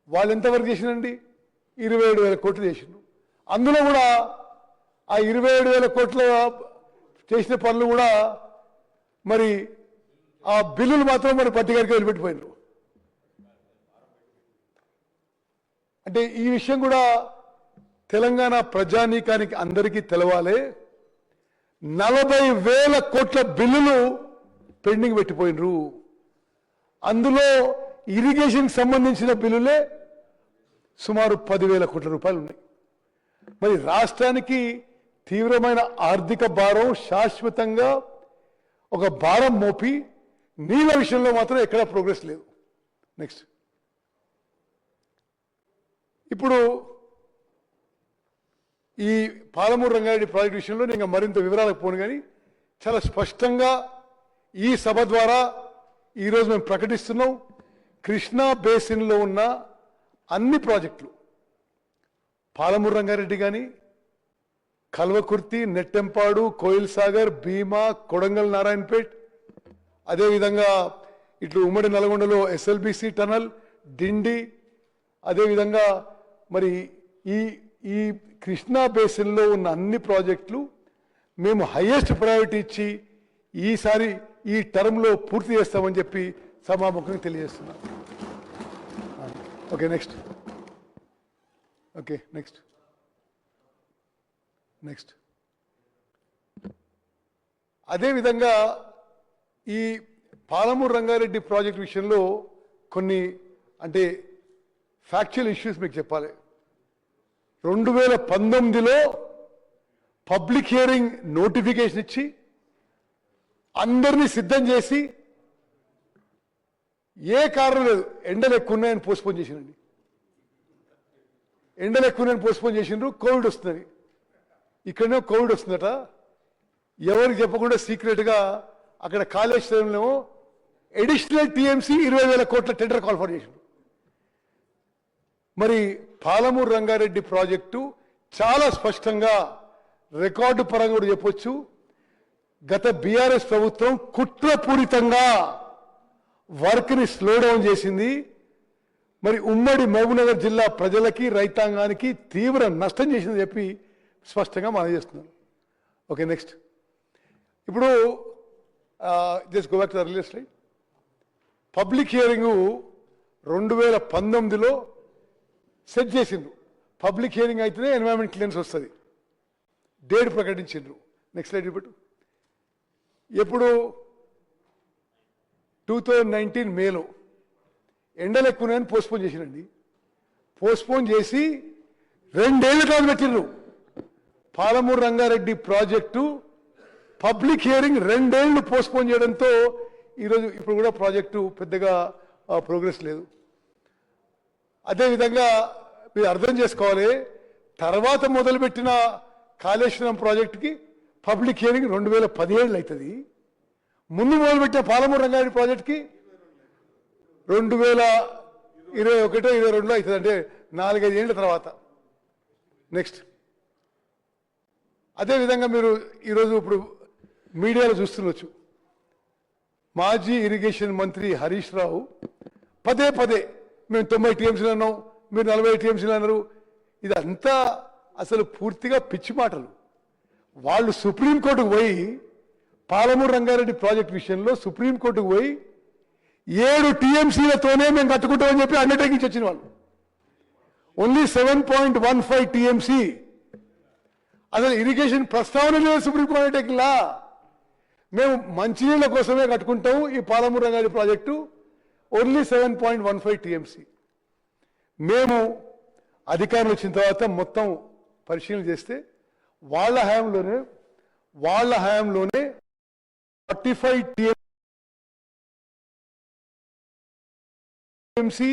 వాళ్ళు ఎంతవరకు చేసినండి? 27,000 కోట్లు చేసిండ్రు. అందులో కూడా ఆ 27,000 కోట్ల చేసిన పనులు కూడా మరి ఆ బిల్లులు మాత్రం మరి పట్టిగారికి వదిలిపెట్టిపోయినారు. అంటే ఈ విషయం కూడా తెలంగాణ ప్రజానీకానికి అందరికీ తెలవాలి. 40,000 కోట్ల బిల్లులు పెండింగ్ పెట్టిపోయినరు. అందులో ఇరిగేషన్కి సంబంధించిన బిల్లులే సుమారు 10,000 కోట్ల రూపాయలు ఉన్నాయి. మరి రాష్ట్రానికి తీవ్రమైన ఆర్థిక భారం, శాశ్వతంగా ఒక భారం మోపి నీళ్ళ విషయంలో మాత్రం ఎక్కడా ప్రోగ్రెస్ లేదు. నెక్స్ట్, ఇప్పుడు ఈ పాలమూరు రంగారెడ్డి ప్రాజెక్టు విషయంలో నేను మరింత వివరాలకు పోను, కానీ చాలా స్పష్టంగా ఈ సభ ద్వారా ఈరోజు మేము ప్రకటిస్తున్నాం. కృష్ణా బేసిన్లో ఉన్న అన్ని ప్రాజెక్టులు, పాలమూరు రంగారెడ్డి కానీ, కల్వకుర్తి, నెట్టెంపాడు, కోయిల్ సాగర్, భీమా, కొడంగల్ నారాయణపేట్, అదేవిధంగా ఇట్లు ఉమ్మడి నల్గొండలో ఎస్ఎల్బిసి టనల్, డిండి, అదేవిధంగా మరి ఈ కృష్ణా బేసిన్లో ఉన్న అన్ని ప్రాజెక్టులు మేము హైయెస్ట్ ప్రయారిటీ ఇచ్చి ఈసారి ఈ టర్మ్లో పూర్తి చేస్తామని చెప్పి సభాముఖంగా తెలియజేస్తున్నాం. Okay, next. అదేవిధంగా ఈ పాలమూరు రంగారెడ్డి ప్రాజెక్ట్ విషయంలో కొన్ని అంటే ఫ్యాక్చువల్ ఇష్యూస్ మీకు చెప్పాలి. 2019లో పబ్లిక్ హియరింగ్ నోటిఫికేషన్ ఇచ్చి అందరినీ సిద్ధం చేసి ఏ కారణం లేదు, ఎండలు ఎక్కువ ఉన్నాయని పోస్ట్పోన్ చేసినండి. ఎండలు ఎక్కువ ఉన్నాయని పోస్ట్పోన్ చేసిండ్రు. కోవిడ్ వస్తుంది, ఇక్కడనే కోవిడ్ వస్తుందట. ఎవరికి చెప్పకుండా సీక్రెట్గా అక్కడ కాళేశ్వరంలో అడిషనల్ టీఎంసీ 20,000 కోట్ల టెండర్ కాల్ఫర్ చేసిండ్రు. మరి పాలమూరు రంగారెడ్డి ప్రాజెక్టు చాలా స్పష్టంగా రికార్డు పరంగా కూడా చెప్పొచ్చు, గత బీఆర్ఎస్ ప్రభుత్వం కుట్రపూరితంగా వర్క్ని స్లో డౌన్ చేసింది. మరి ఉమ్మడి మహబూబ్నగర్ జిల్లా ప్రజలకి, రైతాంగానికి తీవ్ర నష్టం చేసిందని చెప్పి స్పష్టంగా మనం చేస్తున్నాం. Okay, next. ఇప్పుడు just go back to earlier slide. Public hearing 2019లో సెట్ చేసిండ్రు. పబ్లిక్ హియరింగ్ అయితేనే ఎన్వైరన్మెంట్ క్లియరెన్స్ వస్తుంది. డేట్ ప్రకటించిండ్రు. నెక్స్ట్ స్లైడ్ ఇప్పుడు. ఎప్పుడు 2019 మేలో ఎండలు ఎక్కువని పోస్ట్పోన్ చేసినండి. పోస్ట్పోన్ చేసి 2 ఏళ్ళ కాలం పెట్టిండ్రు. Palamuru Rangareddy project public hearing 2 ఏళ్ళు పోస్ట్పోన్ చేయడంతో ఈరోజు ఇప్పుడు కూడా ప్రాజెక్టు పెద్దగా ప్రోగ్రెస్ లేదు. అదేవిధంగా మీరు అర్థం చేసుకోవాలి, తర్వాత మొదలుపెట్టిన కాళేశ్వరం ప్రాజెక్టుకి పబ్లిక్ హియరింగ్ 2017 అవుతుంది. ముందు మొదలుపెట్టిన పాలమూరు రంగారెడ్డి ప్రాజెక్టుకి 2021-22 అవుతుంది, అంటే 4-5 ఏళ్ళ తర్వాత. నెక్స్ట్ అదేవిధంగా మీరు ఈరోజు ఇప్పుడు మీడియాలో చూస్తుండొచ్చు, మాజీ ఇరిగేషన్ మంత్రి హరీష్ రావు పదే పదే మేము 90 టీఎంసీలు అన్నాం, మీరు 40 టీఎంసీలు అన్నారు. ఇదంతా అసలు పూర్తిగా పిచ్చి మాటలు. వాళ్ళు సుప్రీంకోర్టుకు పోయి పాలమూరు రంగారెడ్డి ప్రాజెక్ట్ విషయంలో సుప్రీంకోర్టుకు పోయి 7 టీఎంసీలతోనే మేము కట్టుకుంటామని చెప్పి అండర్టేకింగ్ వచ్చిన వాళ్ళు. Only 7.15 TMC. అసలు ఇరిగేషన్ ప్రస్తావన లేదు సుప్రీంకోర్టు అండర్టేకింగ్లా. మేము మంచినీళ్ళ కోసమే కట్టుకుంటాము ఈ Palamuru Rangareddy project, only 7.15 TMC. మేము అధికారం వచ్చిన తర్వాత మొత్తం పరిశీలన చేస్తే వాళ్ళ హయాంలోనే 45 టీఎంసీ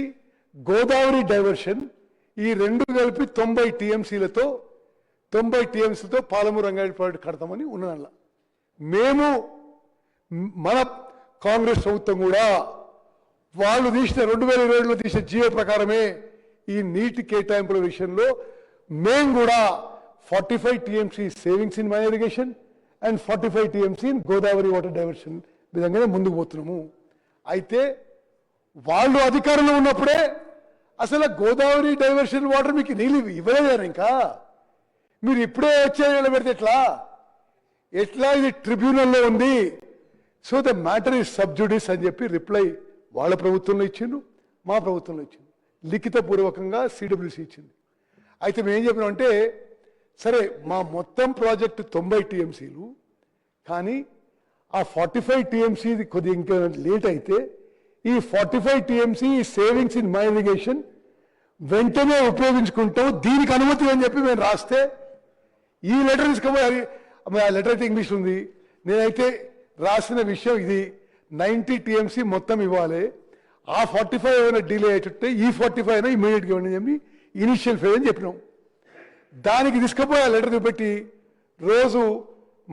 గోదావరి డైవర్షన్, ఈ 2 కలిపి 90 టీఎంసీలతో పాలమూరు రంగారెడ్డి ప్రాజెక్టు కడతామని ఉన్నదల్లా. మేము మన కాంగ్రెస్ ప్రభుత్వం కూడా వాళ్ళు తీసిన 2020లో తీసిన జియో ప్రకారమే ఈ నీటి కేటాయింపుల విషయంలో మేము కూడా 45 TMC savings in minor irrigation and 45 TMC in Godavari water diversion విధంగానే ముందుకు పోతున్నాము. అయితే వాళ్ళు అధికారంలో ఉన్నప్పుడే అసలు గోదావరి డైవర్షన్ వాటర్ మీకు నీళ్ళు ఇవ్వలేదారు. ఇంకా మీరు ఇప్పుడే వచ్చే పెడితే ఎట్లా ఇది ట్రిబ్యునల్లో ఉంది. So the matter is sub judice అని చెప్పి రిప్లై వాళ్ళ ప్రభుత్వంలో ఇచ్చిండు, మా ప్రభుత్వంలో ఇచ్చిండు, లిఖితపూర్వకంగా సిడబ్ల్యూసీ ఇచ్చింది. అయితే మేము ఏం చెప్పినామంటే, సరే మా మొత్తం ప్రాజెక్టు 90 టీఎంసీలు, కానీ ఆ 45 టీఎంసీ కొద్దిగా ఇంకా లేట్ అయితే ఈ 45 TMC savings in minor irrigation వెంటనే ఉపయోగించుకుంటాం, దీనికి అనుమతి అని చెప్పి మేము రాస్తే ఈ లెటర్ తీసుకోబోయి, ఆ లెటర్ అయితే ఇంగ్లీష్ ఉంది, నేనైతే రాసిన విషయం ఇది 90 టీఎంసీ మొత్తం ఇవ్వాలి, ఆ 45 ఏమైనా డిలే అయ్యేటట్టే ఈ 45 అయినా ఇమీడియట్గా ఇవ్వండి చెప్పి ఇనిషియల్ ఫేజ్ అని చెప్పినాం. దానికి తీసుకుపోయి ఆ లెటర్ చూపెట్టి రోజు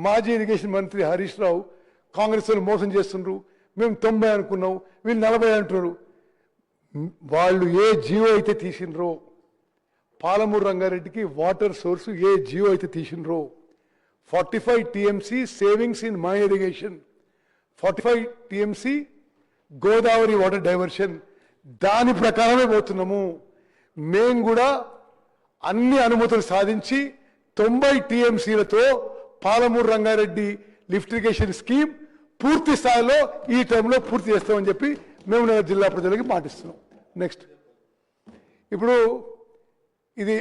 మాజీ ఇరిగేషన్ మంత్రి హరీష్ రావు కాంగ్రెస్ వాళ్ళు మోసం చేస్తుండ్రు, మేము 90 అనుకున్నాం, వీళ్ళు 40 అంటున్నారు. వాళ్ళు ఏ జియో అయితే తీసిండ్రో, పాలమూరు రంగారెడ్డికి వాటర్ సోర్సు ఏ జియో అయితే తీసిండ్రో, 45 TMC savings in minor irrigation, 45 TMC Godavari water diversion, దాని ప్రకారమే పోతున్నాము. మేము కూడా అన్ని అనుమతులు సాధించి 90 టీఎంసీలతో Palamuru Rangareddy lift irrigation scheme పూర్తి స్థాయిలో ఈ టైంలో పూర్తి చేస్తామని చెప్పి మేము జిల్లా ప్రజలకి మాటిస్తున్నాం. నెక్స్ట్ ఇప్పుడు ఇది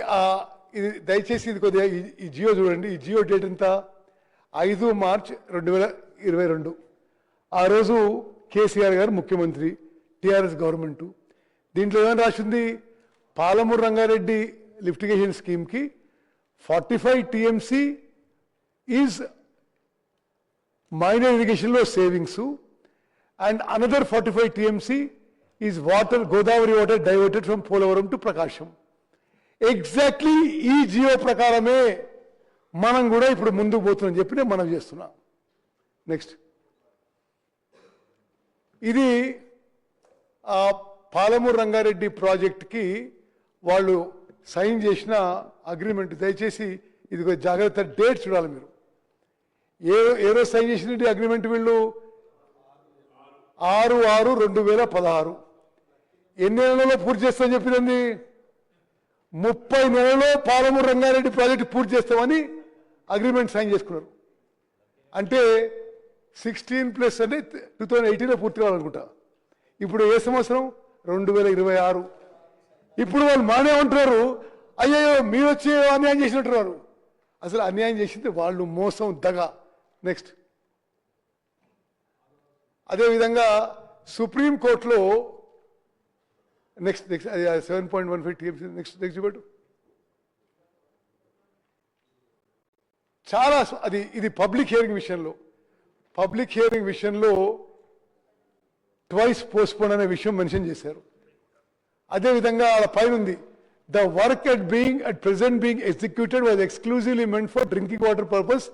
దయచేసి ఇది కొద్దిగా ఈ జియో చూడండి. ఈ జియో డేట్ ఎంత? 5 మార్చి 2022. ఆ రోజు కేసీఆర్ గారు ముఖ్యమంత్రి, టీఆర్ఎస్ గవర్నమెంటు. దీంట్లో ఏమైనా రాసింది, పాలమూరు రంగారెడ్డి లిఫ్ట్ ఇరిగేషన్ స్కీమ్కి 45 టీఎంసీ ఈజ్ మైనర్ ఇరిగేషన్లో savings and another 45 TMC is water Godavari water diverted from Polavaram to Prakasam. Exactly ఈ జియో ప్రకారమే మనం కూడా ఇప్పుడు ముందుకు పోతున్నాం చెప్పి నేను మనం చేస్తున్నాం. నెక్స్ట్ ఇది పాలమూరు రంగారెడ్డి ప్రాజెక్ట్కి వాళ్ళు సైన్ చేసిన అగ్రిమెంట్. దయచేసి ఇది జాగ్రత్త డేట్ చూడాలి మీరు. ఏ రోజు సైన్ చేసినట్టు అగ్రిమెంట్ వీళ్ళు 6/6/2016. ఎన్ని నెలల్లో పూర్తి చేస్తామని చెప్పింది? 30 నెలల్లో పాలమూరు రంగారెడ్డి ప్రాజెక్టు పూర్తి చేస్తామని అగ్రిమెంట్ సైన్ చేసుకున్నారు. అంటే 16+ అంటే 2018లో పూర్తి కావాలనుకుంటా. ఇప్పుడు ఏ సంవత్సరం 2026. ఇప్పుడు వాళ్ళు మానే ఉంటున్నారు, అయ్యో మీరు వచ్చి అన్యాయం చేసినట్టున్నారు. అసలు అన్యాయం చేసింది వాళ్ళు, మోసం, దగ. నెక్స్ట్ అదేవిధంగా సుప్రీంకోర్టులో నెక్స్ట్ 7.15 TMC నెక్స్ట్ చూపెట్టు. చాలా ఇది పబ్లిక్ హియరింగ్ విషయంలో ట్వైస్ పోస్ట్పోన్ అనే విషయం మెన్షన్ చేశారు. అదేవిధంగా వాళ్ళ పైన ఉంది, the work at present being executed was exclusively meant for drinking water purpose,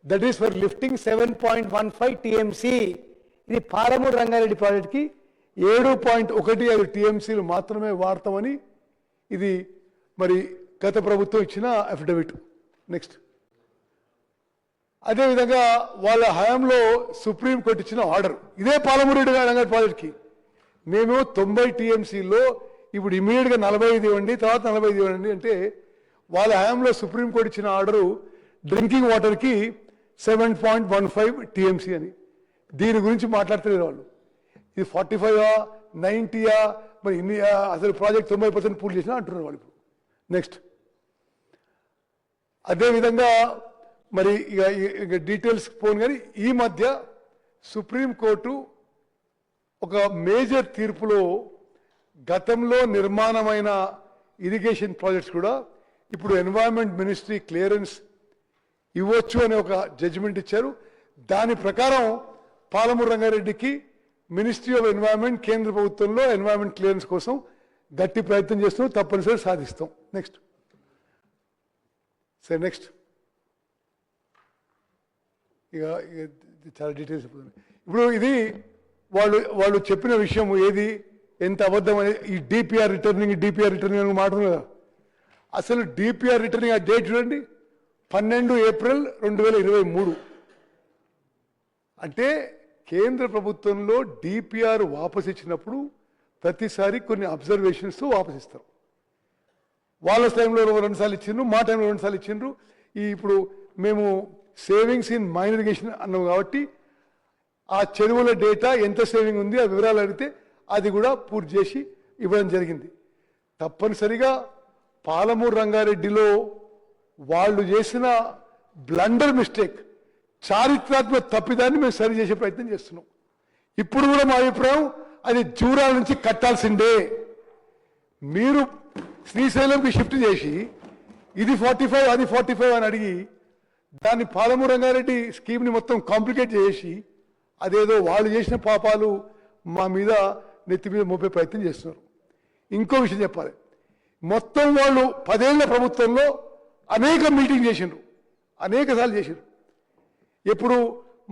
that is for lifting 7.15 TMC. ఇది పాలమూరు రంగారెడ్డి ప్రాజెక్ట్కి 7.15 TMCలు మాత్రమే వాడతామని ఇది మరి గత ప్రభుత్వం ఇచ్చిన అఫిడవిట్. నెక్స్ట్ అదేవిధంగా వాళ్ళ హయాంలో సుప్రీంకోర్టు ఇచ్చిన ఆర్డర్, ఇదే పాలమూరు రంగారెడ్డి ప్రాజెక్ట్కి మేము 90 TMCలో ఇప్పుడు ఇమీడియట్గా 45 ఇవ్వండి, తర్వాత 45 ఇవ్వండి అంటే, వాళ్ళ హయాంలో సుప్రీంకోర్టు ఇచ్చిన ఆర్డరు డ్రింకింగ్ వాటర్కి 7.15 TMC అని. దీని గురించి మాట్లాడతలేరు వాళ్ళు. ఇది 45 90 మరి ఇన్ని, అసలు ప్రాజెక్ట్ 90% పూర్తి చేసినా అంటున్నారు వాళ్ళు ఇప్పుడు. నెక్స్ట్ అదేవిధంగా మరి ఇక డీటెయిల్స్ పోను కానీ, ఈ మధ్య సుప్రీంకోర్టు ఒక మేజర్ తీర్పులో గతంలో నిర్మాణమైన ఇరిగేషన్ ప్రాజెక్ట్స్ కూడా ఇప్పుడు ఎన్వైరన్మెంట్ మినిస్ట్రీ క్లియరెన్స్ ఇవ్వచ్చు అనే ఒక జడ్జిమెంట్ ఇచ్చారు. దాని ప్రకారం పాలమూరు రంగారెడ్డికి మినిస్ట్రీ ఆఫ్ ఎన్వైరన్మెంట్ కేంద్ర ప్రభుత్వంలో ఎన్వైరన్మెంట్ క్లియరెన్స్ కోసం గట్టి ప్రయత్నం చేస్తున్నాం, తప్పనిసరి సాధిస్తాం. నెక్స్ట్ సరే, నెక్స్ట్ ఇక చాలా డీటెయిల్స్ ఇప్పుడు ఇది వాళ్ళు చెప్పిన విషయం ఏది, ఎంత అబద్ధం అనేది. ఈ డిపిఆర్ రిటర్నింగ్ మాట కదా. అసలు డిపిఆర్ రిటర్నింగ్ ఆ డేట్ చూడండి, 12 ఏప్రిల్ 2023. అంటే కేంద్ర ప్రభుత్వంలో డిపిఆర్ వాపసు ఇచ్చినప్పుడు ప్రతిసారి కొన్ని అబ్జర్వేషన్స్తో వాపసు ఇస్తారు. వాళ్ళ టైంలో 2 సార్లు ఇచ్చిండ్రు, మా టైంలో 2 సార్లు ఇచ్చిండ్రు. ఇప్పుడు మేము సేవింగ్స్ ఇన్ మైన్ ఇరిగేషన్ అన్నాం కాబట్టి ఆ చెరువుల డేటా ఎంత సేవింగ్ ఉంది ఆ వివరాలు అడిగితే అది కూడా పూర్తి చేసి ఇవ్వడం జరిగింది. తప్పనిసరిగా పాలమూరు రంగారెడ్డిలో వాళ్ళు చేసిన బ్లండర్ మిస్టేక్, చారిత్రాత్మక తప్పిదాన్ని మేము సరి చేసే ప్రయత్నం చేస్తున్నాం. ఇప్పుడు కూడా మా అభిప్రాయం అది జూరాల నుంచి కట్టాల్సిందే. మీరు శ్రీశైలంకి షిఫ్ట్ చేసి ఇది 45 అది 45 అని అడిగి దాన్ని పాలమూరు రంగారెడ్డి స్కీమ్ని మొత్తం కాంప్లికేట్ చేసి అదేదో వాళ్ళు చేసిన పాపాలు మా మీద నెత్తి మీద మోపే ప్రయత్నం చేస్తున్నారు. ఇంకో విషయం చెప్పాలి, మొత్తం వాళ్ళు 10 ఏళ్ల ప్రభుత్వంలో అనేక మీటింగ్ చేసిండ్రు, అనేక సార్లు చేసిండ్రు. ఎప్పుడు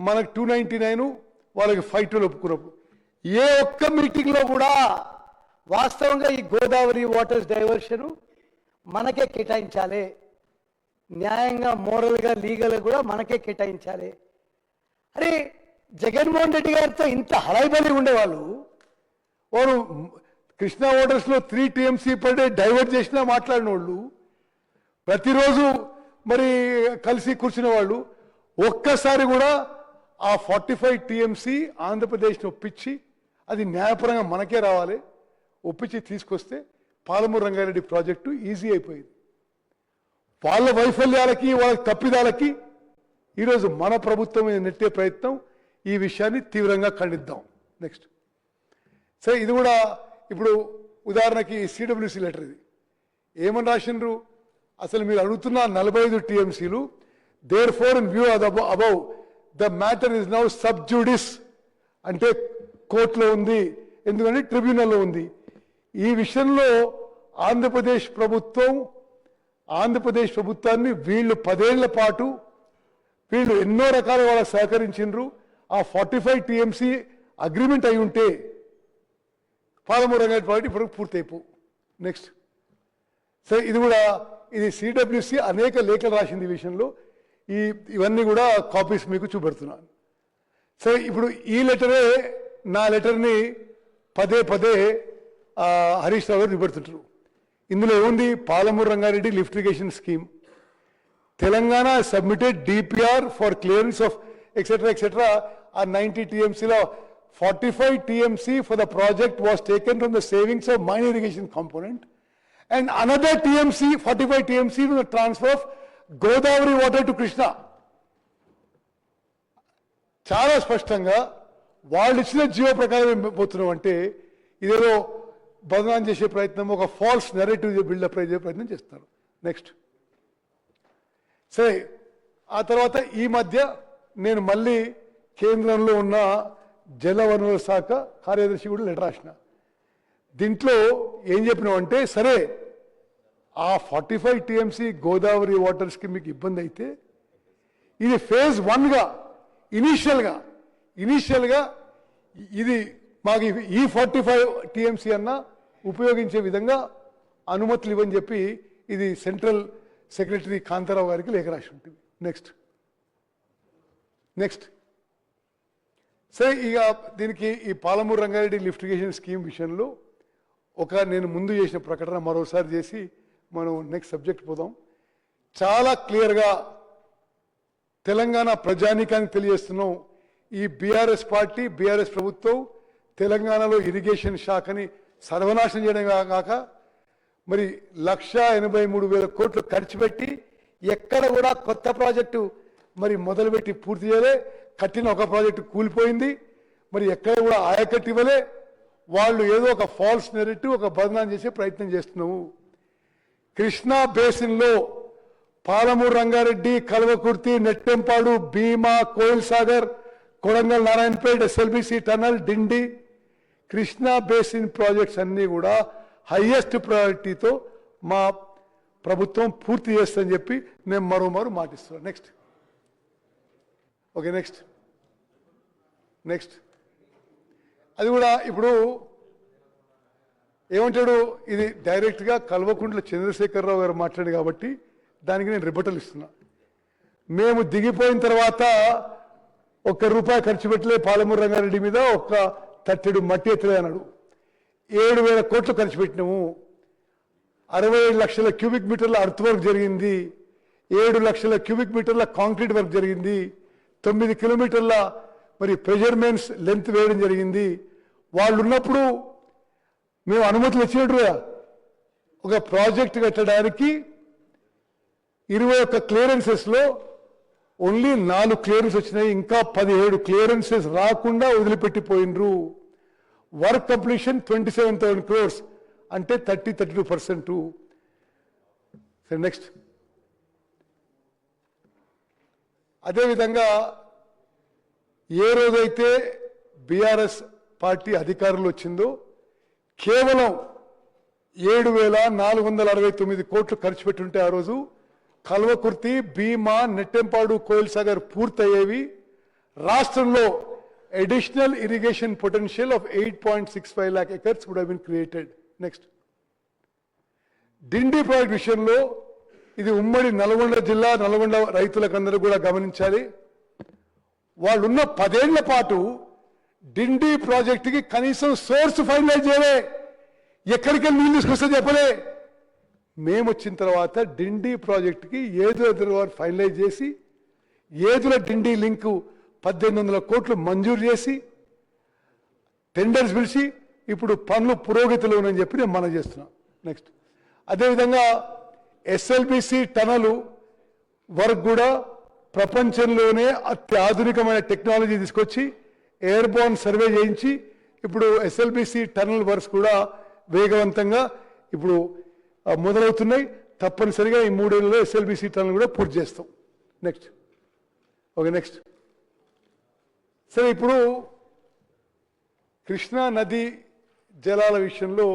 మనకు 299 వాళ్ళకి 512 ఒప్పుకున్నప్పుడు ఏ ఒక్క మీటింగ్లో కూడా వాస్తవంగా ఈ గోదావరి వాటర్స్ డైవర్షన్ మనకే కేటాయించాలి, న్యాయంగా మోరల్గా లీగల్గా కూడా మనకే కేటాయించాలి. అరే జగన్మోహన్ రెడ్డి గారితో ఇంత హడాయిబడి ఉండేవాళ్ళు, వారు కృష్ణా వాటర్స్లో 3 TMC పర్ డే డైవర్ట్ చేసినా మాట్లాడిన వాళ్ళు, ప్రతిరోజు మరి కలిసి కూర్చున్న వాళ్ళు, ఒక్కసారి కూడా ఆ 45 TMC ఆంధ్రప్రదేశ్ని ఒప్పించి అది న్యాయపరంగా మనకే రావాలి ఒప్పించి తీసుకొస్తే పాలమూరు రంగారెడ్డి ప్రాజెక్టు ఈజీ అయిపోయింది. వాళ్ళ వైఫల్యాలకి వాళ్ళ తప్పిదాలకి ఈరోజు మన ప్రభుత్వం మీద నెట్టే ప్రయత్నం, ఈ విషయాన్ని తీవ్రంగా ఖండిద్దాం. నెక్స్ట్ సరే, ఇది కూడా ఇప్పుడు ఉదాహరణకి CWC లెటర్, ఇది ఏమని రాసిండ్రు, అసలు మీరు అడుగుతున్న 45 TMCలు therefore in view above the matter is now sub judice, అంటే కోర్టులో ఉంది, ఎందుకంటే ట్రిబ్యునల్లో ఉంది. ఈ విషయంలో ఆంధ్రప్రదేశ్ ప్రభుత్వాన్ని వీళ్ళు 10 ఏళ్ల పాటు వీళ్ళు ఎన్నో రకాల వాళ్ళకి సహకరించిండ్రు. ఆ 45 TMC అగ్రిమెంట్ అయి ఉంటే పాలమూరు రంగారెడ్డి ప్రాజెక్ట్ ఇప్పుడు పూర్తయిపో. నెక్స్ట్ సరే, ఇది CWC అనేక లేఖలు రాసింది ఈ విషయంలో. ఇవన్నీ కూడా కాపీస్ మీకు చూపెడుతున్నాను. సరే, ఇప్పుడు ఈ లెటరే నా లెటర్ని పదే హరీష్ రావు గారు చూపెడుతుంటారు. ఇందులో ఏముంది, Palamuru Rangareddy lift irrigation scheme, Telangana submitted DPR for clearance of etcetera ఆ 90 టీఎంసీలో 45 TMC for the project was taken from the savings of minor irrigation component and another TMC 45 TMC transfer of Godavari water to Krishna. చాలా స్పష్టంగా వాళ్ళు ఇచ్చిన జీవో ప్రకారం పోతున్నాం అంటే ఇదేదో బదనాం చేసే ప్రయత్నం, ఒక ఫాల్స్ నెరేటివ్ బిల్డప్ చేసే ప్రయత్నం చేస్తారు. నెక్స్ట్ సరే, ఆ తర్వాత ఈ మధ్య నేను మళ్ళీ కేంద్రంలో ఉన్న జలవనరుల శాఖ కార్యదర్శి కూడా లెటర్ రాసిన. దీంట్లో ఏం చెప్పినామంటే, సరే ఆ 45 టీఎంసీ గోదావరి వాటర్స్కి మీకు ఇబ్బంది అయితే ఇది ఫేజ్ 1గా ఇనీషియల్గా ఇది మాకు ఈ 45 టీఎంసీ అన్న ఉపయోగించే విధంగా అనుమతులు ఇవ్వని చెప్పి ఇది సెంట్రల్ సెక్రటరీ కాంతారావు గారికి లేఖ రాసి ఉంటుంది. నెక్స్ట్ సరే, ఇక దీనికి ఈ Palamuru Rangareddy lift irrigation scheme విషయంలో నేను ముందు చేసిన ప్రకటన మరోసారి చేసి మనం నెక్స్ట్ సబ్జెక్ట్ పోదాం. చాలా క్లియర్గా తెలంగాణ ప్రజానీకానికి తెలియజేస్తున్నాం, ఈ బీఆర్ఎస్ పార్టీ బీఆర్ఎస్ ప్రభుత్వం తెలంగాణలో ఇరిగేషన్ శాఖని సర్వనాశనం చేయడం కాక మరి 1,83,000 కోట్లు ఖర్చు పెట్టి ఎక్కడ కూడా కొత్త ప్రాజెక్టు మరి మొదలుపెట్టి పూర్తి చేయలే. కట్టిన ఒక ప్రాజెక్టు కూలిపోయింది, మరి ఎక్కడ కూడా ఆయకట్టు ఇవ్వలే. వాళ్ళు ఏదో ఒక ఫాల్స్ నెరేటివ్, ఒక బదనాం చేసే ప్రయత్నం చేస్తున్నాము. కృష్ణా బేసిన్లో పాలమూరు రంగారెడ్డి, కల్వకుర్తి, నెట్టెంపాడు, భీమా, కోయిల్ సాగర్, కొడంగల్ నారాయణపేట, ఎస్ఎల్బిసి టనల్, డిండి, కృష్ణా బేసిన్ ప్రాజెక్ట్స్ అన్నీ కూడా హైయెస్ట్ ప్రయారిటీతో మా ప్రభుత్వం పూర్తి చేస్తుందని చెప్పి నేను మరోమారు మాటిస్తున్నాను. నెక్స్ట్ అది కూడా ఇప్పుడు ఏమంటాడు, ఇది డైరెక్ట్గా కల్వకుంట్ల చంద్రశేఖరరావు గారు మాట్లాడు కాబట్టి దానికి నేను రిబటల్ ఇస్తున్నా. మేము దిగిపోయిన తర్వాత ₹1 ఖర్చు పెట్టలే పాలమూరు రంగారెడ్డి మీద, ఒక్క తట్టెడు మట్టి ఎత్తలే అన్నాడు. 7,000 కోట్లు ఖర్చు పెట్టినాము. 67 లక్షల క్యూబిక్ మీటర్ల అర్త్ వర్క్ జరిగింది, 7 లక్షల క్యూబిక్ మీటర్ల కాంక్రీట్ వర్క్ జరిగింది, 9 కిలోమీటర్ల మరి ప్రెజర్ మెయిన్స్ లెంత్ వేయడం జరిగింది. వాళ్ళు ఉన్నప్పుడు మేము అనుమతులు ఇచ్చినట్టుగా ఒక ప్రాజెక్ట్ కట్టడానికి 21 క్లియరెన్సెస్లో ఓన్లీ 4 క్లియరెన్స్ వచ్చినాయి. ఇంకా 17 క్లియరెన్సెస్ రాకుండా వదిలిపెట్టిపోయినరు. వర్క్ కంప్లీషన్ 27,000 crores అంటే 32%. నెక్స్ట్ అదేవిధంగా ఏ రోజైతే బీఆర్ఎస్ పార్టీ అధికారంలో వచ్చిందో కేవలం 7,469 కోట్లు ఖర్చు పెట్టుంటే ఆ రోజు కల్వకుర్తి, భీమా, నెట్టెంపాడు, కోయిల్ సాగర్ పూర్తయ్యేవి. రాష్ట్రంలో additional irrigation potential of 8.65 lakh acres would have been created. Next. Dindi project విషయంలో ఇది ఉమ్మడి నల్గొండ జిల్లా, నల్గొండ రైతులకందరూ కూడా గమనించాలి. వాళ్ళున్న 10 ఏళ్ల పాటు డిండి ప్రాజెక్టుకి కనీసం సోర్స్ ఫైనలైజ్ చేయలే, ఎక్కడికి నీళ్ళు తీసుకొస్తే చెప్పలే. మేము వచ్చిన తర్వాత డిండి ప్రాజెక్టుకి ఏదుల రిజర్వాయర్ ఫైనలైజ్ చేసి ఏదుల డిండి లింకు 1,800 కోట్లు మంజూరు చేసి టెండర్స్ పిలిచి ఇప్పుడు పనులు పురోగతిలో ఉన్నాయని చెప్పి నేను మనం చేస్తున్నాను. నెక్స్ట్ అదేవిధంగా ఎస్ఎల్బిసి టనలు వర్క్ కూడా ప్రపంచంలోనే అత్యాధునికమైన టెక్నాలజీ తీసుకొచ్చి ఎయిర్బోర్న్ సర్వే చేయించి ఇప్పుడు ఎస్ఎల్బిసి టనల్ వర్క్స్ కూడా వేగవంతంగా ఇప్పుడు మొదలవుతున్నాయి. తప్పనిసరిగా ఈ 3 ఏళ్లలో ఎస్ఎల్బిసి టనల్ కూడా పూర్తి చేస్తాం. నెక్స్ట్ సరే, ఇప్పుడు కృష్ణా నది జలాల విషయంలో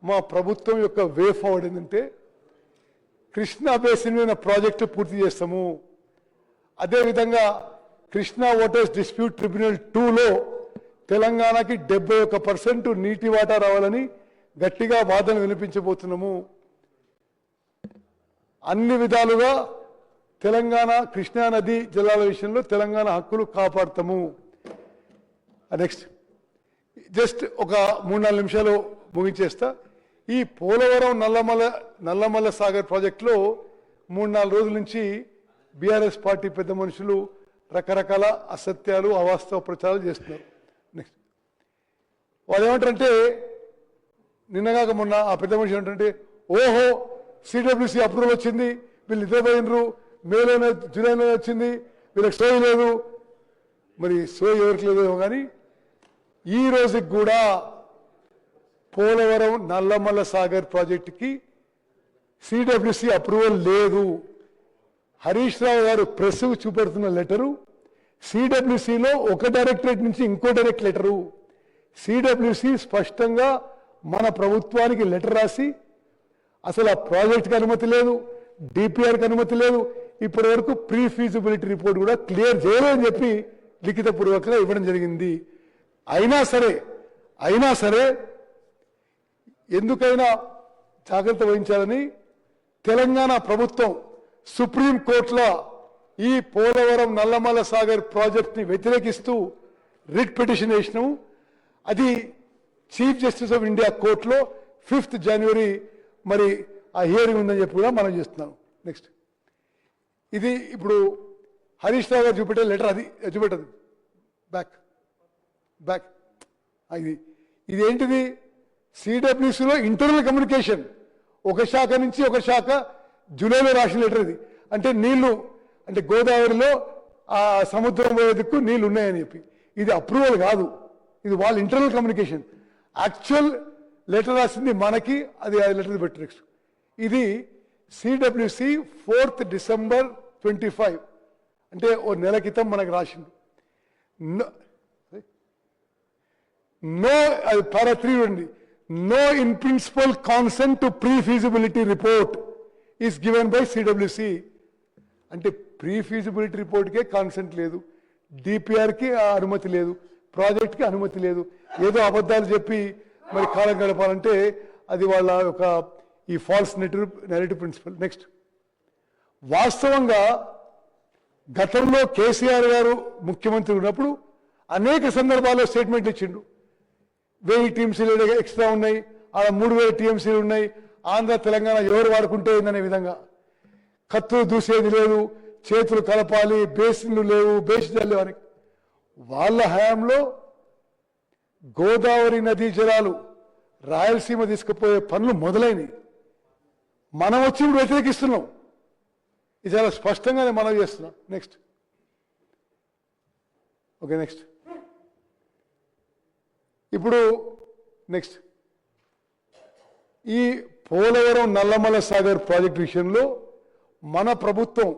మా ప్రభుత్వం యొక్క వే ఫార్వర్డ్ ఏంటంటే కృష్ణా బేసిన్ మీద ప్రాజెక్టు పూర్తి చేస్తాము. అదేవిధంగా కృష్ణా వాటర్స్ డిస్ప్యూట్ ట్రిబ్యునల్ 2లో తెలంగాణకి 71% నీటి వాటా రావాలని గట్టిగా వాదన వినిపించబోతున్నాము. అన్ని విధాలుగా తెలంగాణ కృష్ణా నది జలాల విషయంలో తెలంగాణ హక్కులు కాపాడతాము. నెక్స్ట్ జస్ట్ ఒక 3-4 నిమిషాలు ముగించేస్తా. ఈ పోలవరం నల్లమల్ల సాగర్ ప్రాజెక్టులో 3-4 రోజుల నుంచి బీఆర్ఎస్ పార్టీ పెద్ద మనుషులు రకరకాల అసత్యాలు అవాస్తవ ప్రచారాలు చేస్తున్నారు. నెక్స్ట్ వాళ్ళు ఏమంటారంటే నిన్నగాక మొన్న ఆ పెద్ద మనిషి ఏమంటారంటే ఓహో సిడబ్ల్యూసి అప్రూవల్ వచ్చింది, వీళ్ళు నిద్రపోయినరు, మేలోనే జూలైలోనే వచ్చింది, వీళ్ళకి సోయి లేదు. మరి సోయి ఎవరికి లేదేమో కానీ ఈ రోజుకి కూడా పోలవరం నల్లమల్ల సాగర్ ప్రాజెక్టుకి సిడబ్ల్యూసి అప్రూవల్ లేదు. హరీష్ రావు గారు ప్రెస్కు చూపెడుతున్న లెటరు సిడబ్ల్యూసిలో ఒక డైరెక్టరేట్ నుంచి ఇంకో డైరెక్ట్ లెటరు. సిడబ్ల్యూసి స్పష్టంగా మన ప్రభుత్వానికి లెటర్ రాసి అసలు ఆ ప్రాజెక్ట్కి అనుమతి లేదు, డిపిఆర్కి అనుమతి లేదు, ఇప్పటి వరకు ప్రీ ఫీజిబిలిటీ రిపోర్ట్ కూడా క్లియర్ చేయలేదని చెప్పి లిఖితపూర్వకంగా ఇవ్వడం జరిగింది. అయినా సరే ఎందుకైనా జాగ్రత్త వహించాలని తెలంగాణ ప్రభుత్వం సుప్రీంకోర్టులో ఈ పోలవరం నల్లమల్ల సాగర్ ప్రాజెక్ట్ని వ్యతిరేకిస్తూ రిట్ పిటిషన్ వేసినాము. అది చీఫ్ జస్టిస్ ఆఫ్ ఇండియా కోర్టులో 5th జనవరి మరి ఆ హియరింగ్ ఉందని చెప్పి కూడా మనం చేస్తున్నాం. నెక్స్ట్ ఇది ఇప్పుడు హరీష్ రావు గారు చూపెట్టే లెటర్, అది చూపెట్టదు బ్యాక్ ఇది ఏంటిది? సిడబ్ల్యూసిలో ఇంటర్నల్ కమ్యూనికేషన్, ఒక శాఖ నుంచి ఒక శాఖ జూలైలో రాసిన లెటర్ ఇది. అంటే నీళ్లు అంటే గోదావరిలో ఆ సముద్రం పోయే దిక్కు నీళ్లు ఉన్నాయని చెప్పి, ఇది అప్రూవల్ కాదు, ఇది వాళ్ళ ఇంటర్నల్ కమ్యూనికేషన్. యాక్చువల్ లెటర్ రాసింది మనకి, అది లెటర్ పెట్టి నెక్స్ట్ ఇది సిడబ్ల్యూసి 4th డిసెంబర్ 25 అంటే ఓ నెల క్రితం మనకు రాసింది. నో అది పారా 3 ఉంది. No in principle consent to pre feasibility report is given by CWC. అంటే ప్రీ ఫీజిబిలిటీ రిపోర్ట్కే కాన్సెంట్ లేదు, డిపిఆర్కి అనుమతి లేదు, ప్రాజెక్ట్కి అనుమతి లేదు. ఏదో అబద్ధాలు చెప్పి మరి కాలం గడపాలంటే అది వాళ్ళ ఒక ఈ ఫాల్స్ నెరేటివ్ ప్రిన్సిపల్. నెక్స్ట్ వాస్తవంగా గతంలో కేసీఆర్ గారు ముఖ్యమంత్రి ఉన్నప్పుడు అనేక సందర్భాల్లో స్టేట్మెంట్లు ఇచ్చిండు. 1000 టీఎంసీలు ఎక్స్ట్రా ఉన్నాయి, ఆడ 3000 టీఎంసీలు ఉన్నాయి, ఆంధ్ర తెలంగాణ ఎవరు వాడుకుంటే ఏందనే విధంగా. కత్తులు దూసేది లేదు, చేతులు కలపాలి, బేసిన్లు లేవు, బేసిన్లు లేవు అని. వాళ్ళ హయాంలో గోదావరి నదీ జలాలు రాయలసీమ తీసుకుపోయే పనులు మొదలైనవి. మనం వచ్చి ఇప్పుడు వ్యతిరేకిస్తున్నాం. ఇది చాలా స్పష్టంగానే మనం చేస్తున్నాం. నెక్స్ట్ ఓకే నెక్స్ట్ ఇప్పుడు నెక్స్ట్ ఈ పోలవరం నల్లమల్ల సాగర్ ప్రాజెక్ట్ విషయంలో మన ప్రభుత్వం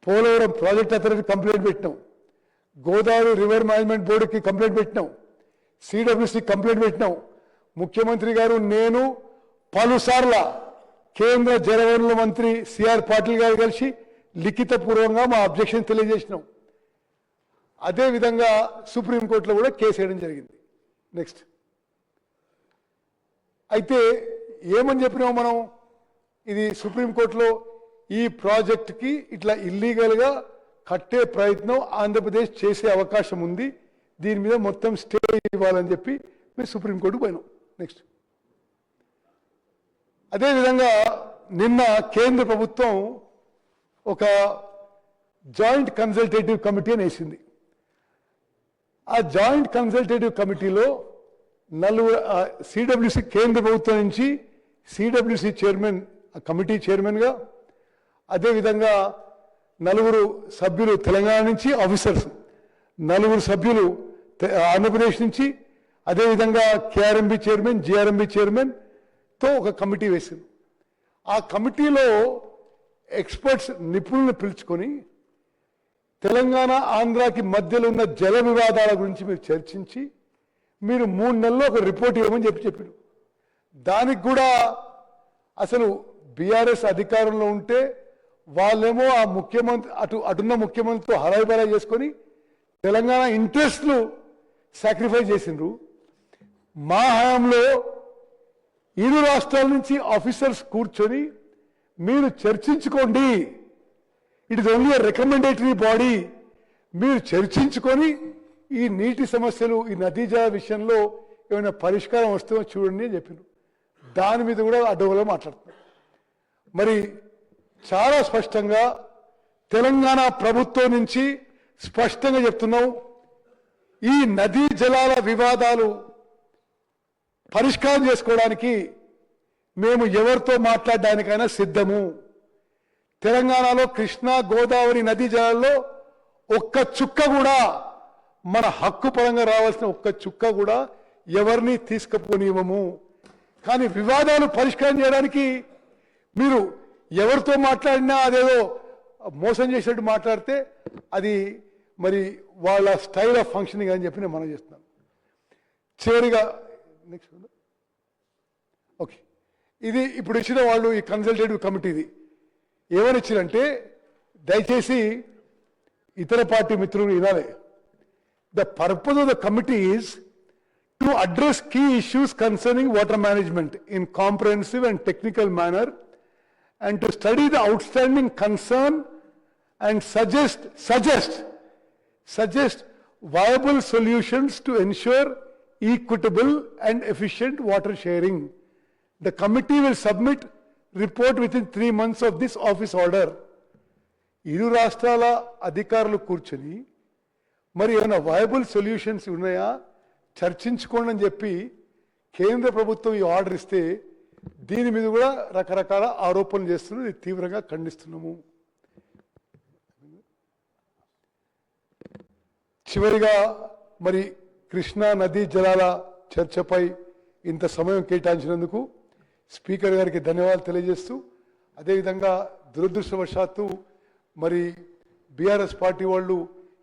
పోలవరం ప్రాజెక్ట్ అథారిటీ కంప్లైంట్ పెట్టినాం, గోదావరి రివర్ మేనేజ్మెంట్ బోర్డుకి కంప్లైంట్ పెట్టినాం, సిడబ్ల్యూసి కంప్లైంట్ పెట్టినాం. ముఖ్యమంత్రి గారు నేను పలుసార్ల కేంద్ర జలవనరుల మంత్రి సిఆర్ పాటిల్ గారు కలిసి లిఖితపూర్వకంగా మా అబ్జెక్షన్ తెలియజేసినాం. అదేవిధంగా సుప్రీంకోర్టులో కూడా కేసు వేయడం జరిగింది. నెక్స్ట్ అయితే ఏమని చెప్పినాం మనం, ఇది సుప్రీంకోర్టులో ఈ ప్రాజెక్టుకి ఇట్లా ఇల్లీగల్గా కట్టే ప్రయత్నం ఆంధ్రప్రదేశ్ చేసే అవకాశం ఉంది, దీని మీద మొత్తం స్టే ఇవ్వాలని చెప్పి మేము సుప్రీంకోర్టుకు పోయినాం. నెక్స్ట్ అదేవిధంగా నిన్న కేంద్ర ప్రభుత్వం ఒక జాయింట్ కన్సల్టేటివ్ కమిటీ అని వేసింది. ఆ జాయింట్ కన్సల్టేటివ్ కమిటీలో సిడబ్ల్యూసి కేంద్ర ప్రభుత్వం నుంచి సిడబ్ల్యూసి చైర్మన్, కమిటీ చైర్మన్గా, అదేవిధంగా 4 సభ్యులు తెలంగాణ నుంచి ఆఫీసర్స్, 4 సభ్యులు ఆంధ్రప్రదేశ్ నుంచి, అదేవిధంగా కేఆర్ఎంబి చైర్మన్, జిఆర్ఎంబి చైర్మన్తో ఒక కమిటీ వేసింది. ఆ కమిటీలో ఎక్స్పర్ట్స్ నిపుణులను పిలుచుకొని తెలంగాణ ఆంధ్రాకి మధ్యలో ఉన్న జల వివాదాల గురించి మీరు చర్చించి మీరు 3 నెలల్లో ఒక రిపోర్ట్ ఇవ్వమని చెప్పారు. దానికి కూడా అసలు బీఆర్ఎస్ అధికారంలో ఉంటే వాళ్ళేమో ఆ ముఖ్యమంత్రి అటున్న ముఖ్యమంత్రితో హరాయిబరాయి చేసుకొని తెలంగాణ ఇంట్రెస్ట్లు సాక్రిఫైస్ చేసిండ్రు. మా హయాంలో 7 రాష్ట్రాల నుంచి ఆఫీసర్స్ కూర్చొని మీరు చర్చించుకోండి, it is only recommendatory body, మీరు చర్చించుకొని ఈ నీటి సమస్యలు, ఈ నదీ జల విషయంలో ఏమైనా పరిష్కారం వస్తుందో చూడండి అని చెప్పారు. దాని మీద కూడా అడ్డగోలు మాట్లాడుతున్నారు. మరి చాలా స్పష్టంగా తెలంగాణ ప్రభుత్వం నుంచి స్పష్టంగా చెప్తున్నాం, ఈ నదీ జలాల వివాదాలు పరిష్కారం చేసుకోవడానికి మేము ఎవరితో మాట్లాడడానికైనా సిద్ధము. తెలంగాణలో కృష్ణా గోదావరి నదీ జలాల్లో ఒక్క చుక్క కూడా మన హక్కు పరంగా రావాల్సిన ఒక్క చుక్క కూడా ఎవరిని తీసుకుపోనివ్వము. కానీ వివాదాలు పరిష్కారం చేయడానికి మీరు ఎవరితో మాట్లాడినా అదేదో మోసం చేసినట్టు మాట్లాడితే అది మరి వాళ్ళ స్టైల్ ఆఫ్ ఫంక్షనింగ్ అని చెప్పి నేను మనం చేస్తున్నాను. చివరిగా నెక్స్ట్ ఓకే, ఇది ఇప్పుడు ఇచ్చిన వాళ్ళు ఈ కన్సల్టేటివ్ కమిటీది ఏమని ఇచ్చారంటే, దయచేసి ఇతర పార్టీ మిత్రులు వినాలి. The purpose of the committee is to address key issues concerning water management in comprehensive and technical manner and to study the outstanding concern and suggest viable solutions to ensure equitable and efficient water sharing. The committee will submit report within 3 months of this office order. ఇరు రాష్ట్రాల అధికారులు కూర్చొని మరి ఏమైనా viable solutions ఉన్నాయా చర్చించుకోండి అని చెప్పి కేంద్ర ప్రభుత్వం ఈ ఆర్డర్ ఇస్తే దీని మీద కూడా రకరకాల ఆరోపణలు చేస్తున్నారు. ఇది తీవ్రంగా ఖండిస్తున్నాము. చివరిగా మరి కృష్ణా నదీ జలాల చర్చపై ఇంత సమయం కేటాయించినందుకు స్పీకర్ గారికి ధన్యవాదాలు తెలియజేస్తూ, అదేవిధంగా దురదృష్టవశాత్తు మరి బీఆర్ఎస్ పార్టీ వాళ్ళు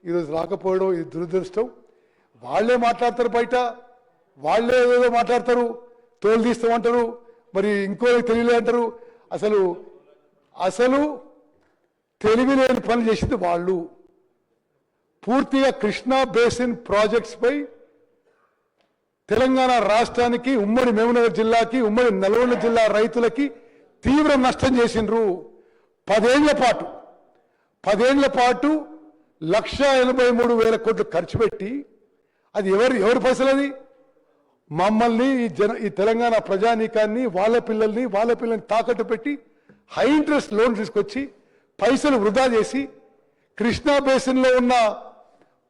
ఈరోజు రాకపోవడం ఇది దురదృష్టం. వాళ్ళే మాట్లాడతారు, బయట వాళ్ళే ఏదో మాట్లాడతారు, తోలు తీస్తామంటారు, మరి ఇంకో తెలియలే అంటారు. అసలు తెలివిలేని పనులు చేసింది వాళ్ళు. పూర్తిగా కృష్ణా బేసిన్ ప్రాజెక్ట్స్ పై తెలంగాణ రాష్ట్రానికి, ఉమ్మడి మహబూబ్నగర్ జిల్లాకి, ఉమ్మడి నల్గొండ జిల్లా రైతులకి తీవ్ర నష్టం చేసిండ్రు. 10 ఏళ్ల పాటు 1,83,000 కోట్లు ఖర్చు పెట్టి, అది ఎవరి పైసలు? అది మమ్మల్ని ఈ తెలంగాణ ప్రజానీకాన్ని, వాళ్ళ పిల్లల్ని తాకట్టు పెట్టి హై ఇంట్రెస్ట్ లోన్ తీసుకొచ్చి పైసలు వృధా చేసి కృష్ణా బేసిన్లో ఉన్న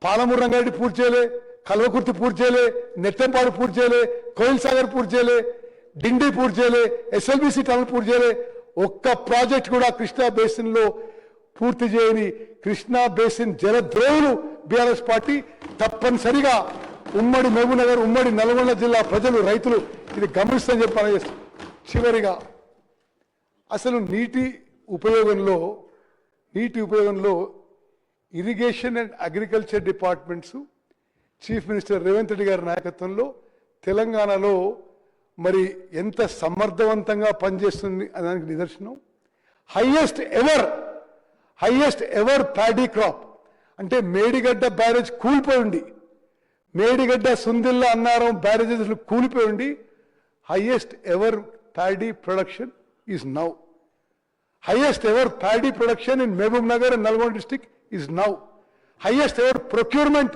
పాలమూరు రంగారెడ్డి పూర్తి చేయలే, కల్వకుర్తి పూర్తి చేయలే, నెట్టంపాడు పూర్తి చేయలే, కోయిల్ సాగర్ పూర్తి చేయలే, డిండి పూర్తి చేయలే, ఎస్ఎల్బిసి టనల్ పూర్తి చేయలే. ఒక్క ప్రాజెక్ట్ కూడా కృష్ణా బేసిన్లో పూర్తి చేయని కృష్ణా బేసిన్ జలద్రోహులు బీఆర్ఎస్ పార్టీ. తప్పనిసరిగా ఉమ్మడి మహబూబ్నగర్, ఉమ్మడి నల్గొండ జిల్లా ప్రజలు, రైతులు ఇది గమనిస్తారని చెప్పి పనిచేస్తాం. చివరిగా అసలు నీటి ఉపయోగంలో irrigation and agriculture departments chief minister Revanth Reddy గారి నాయకత్వంలో తెలంగాణలో మరి ఎంత సమర్థవంతంగా పనిచేస్తుంది అనడానికి నిదర్శనం. హైయెస్ట్ ఎవర్ ప్యాడీ క్రాప్ అంటే మేడిగడ్డ బ్యారేజ్ కూలిపోయి ఉండి, మేడిగడ్డ, సుందిల్లా, అన్నారం బ్యారేజెస్ కూలిపోయి ఉండి highest ever paddy production is now. Highest ever paddy production in Mehboob and Nalgonda district is now. Highest ever procurement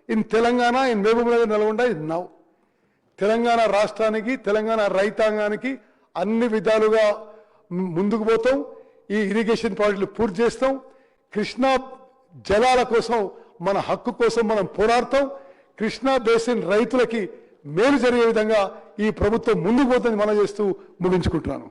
in Telangana, in Mehboob and Nalgonda is now. Telangana రాష్ట్రానికి, తెలంగాణ రైతాంగానికి అన్ని విధాలుగా ముందుకు పోతాం. ఈ ఇరిగేషన్ ప్రాజెక్టులు పూర్తి చేస్తాం. కృష్ణా జలాల కోసం, మన హక్కు కోసం మనం పోరాడతాం. కృష్ణా బేసిన్ రైతులకి మేలు జరిగే విధంగా ఈ ప్రభుత్వం ముందుకు పోతుంది మనం చేస్తూ ముగించుకుంటున్నాను.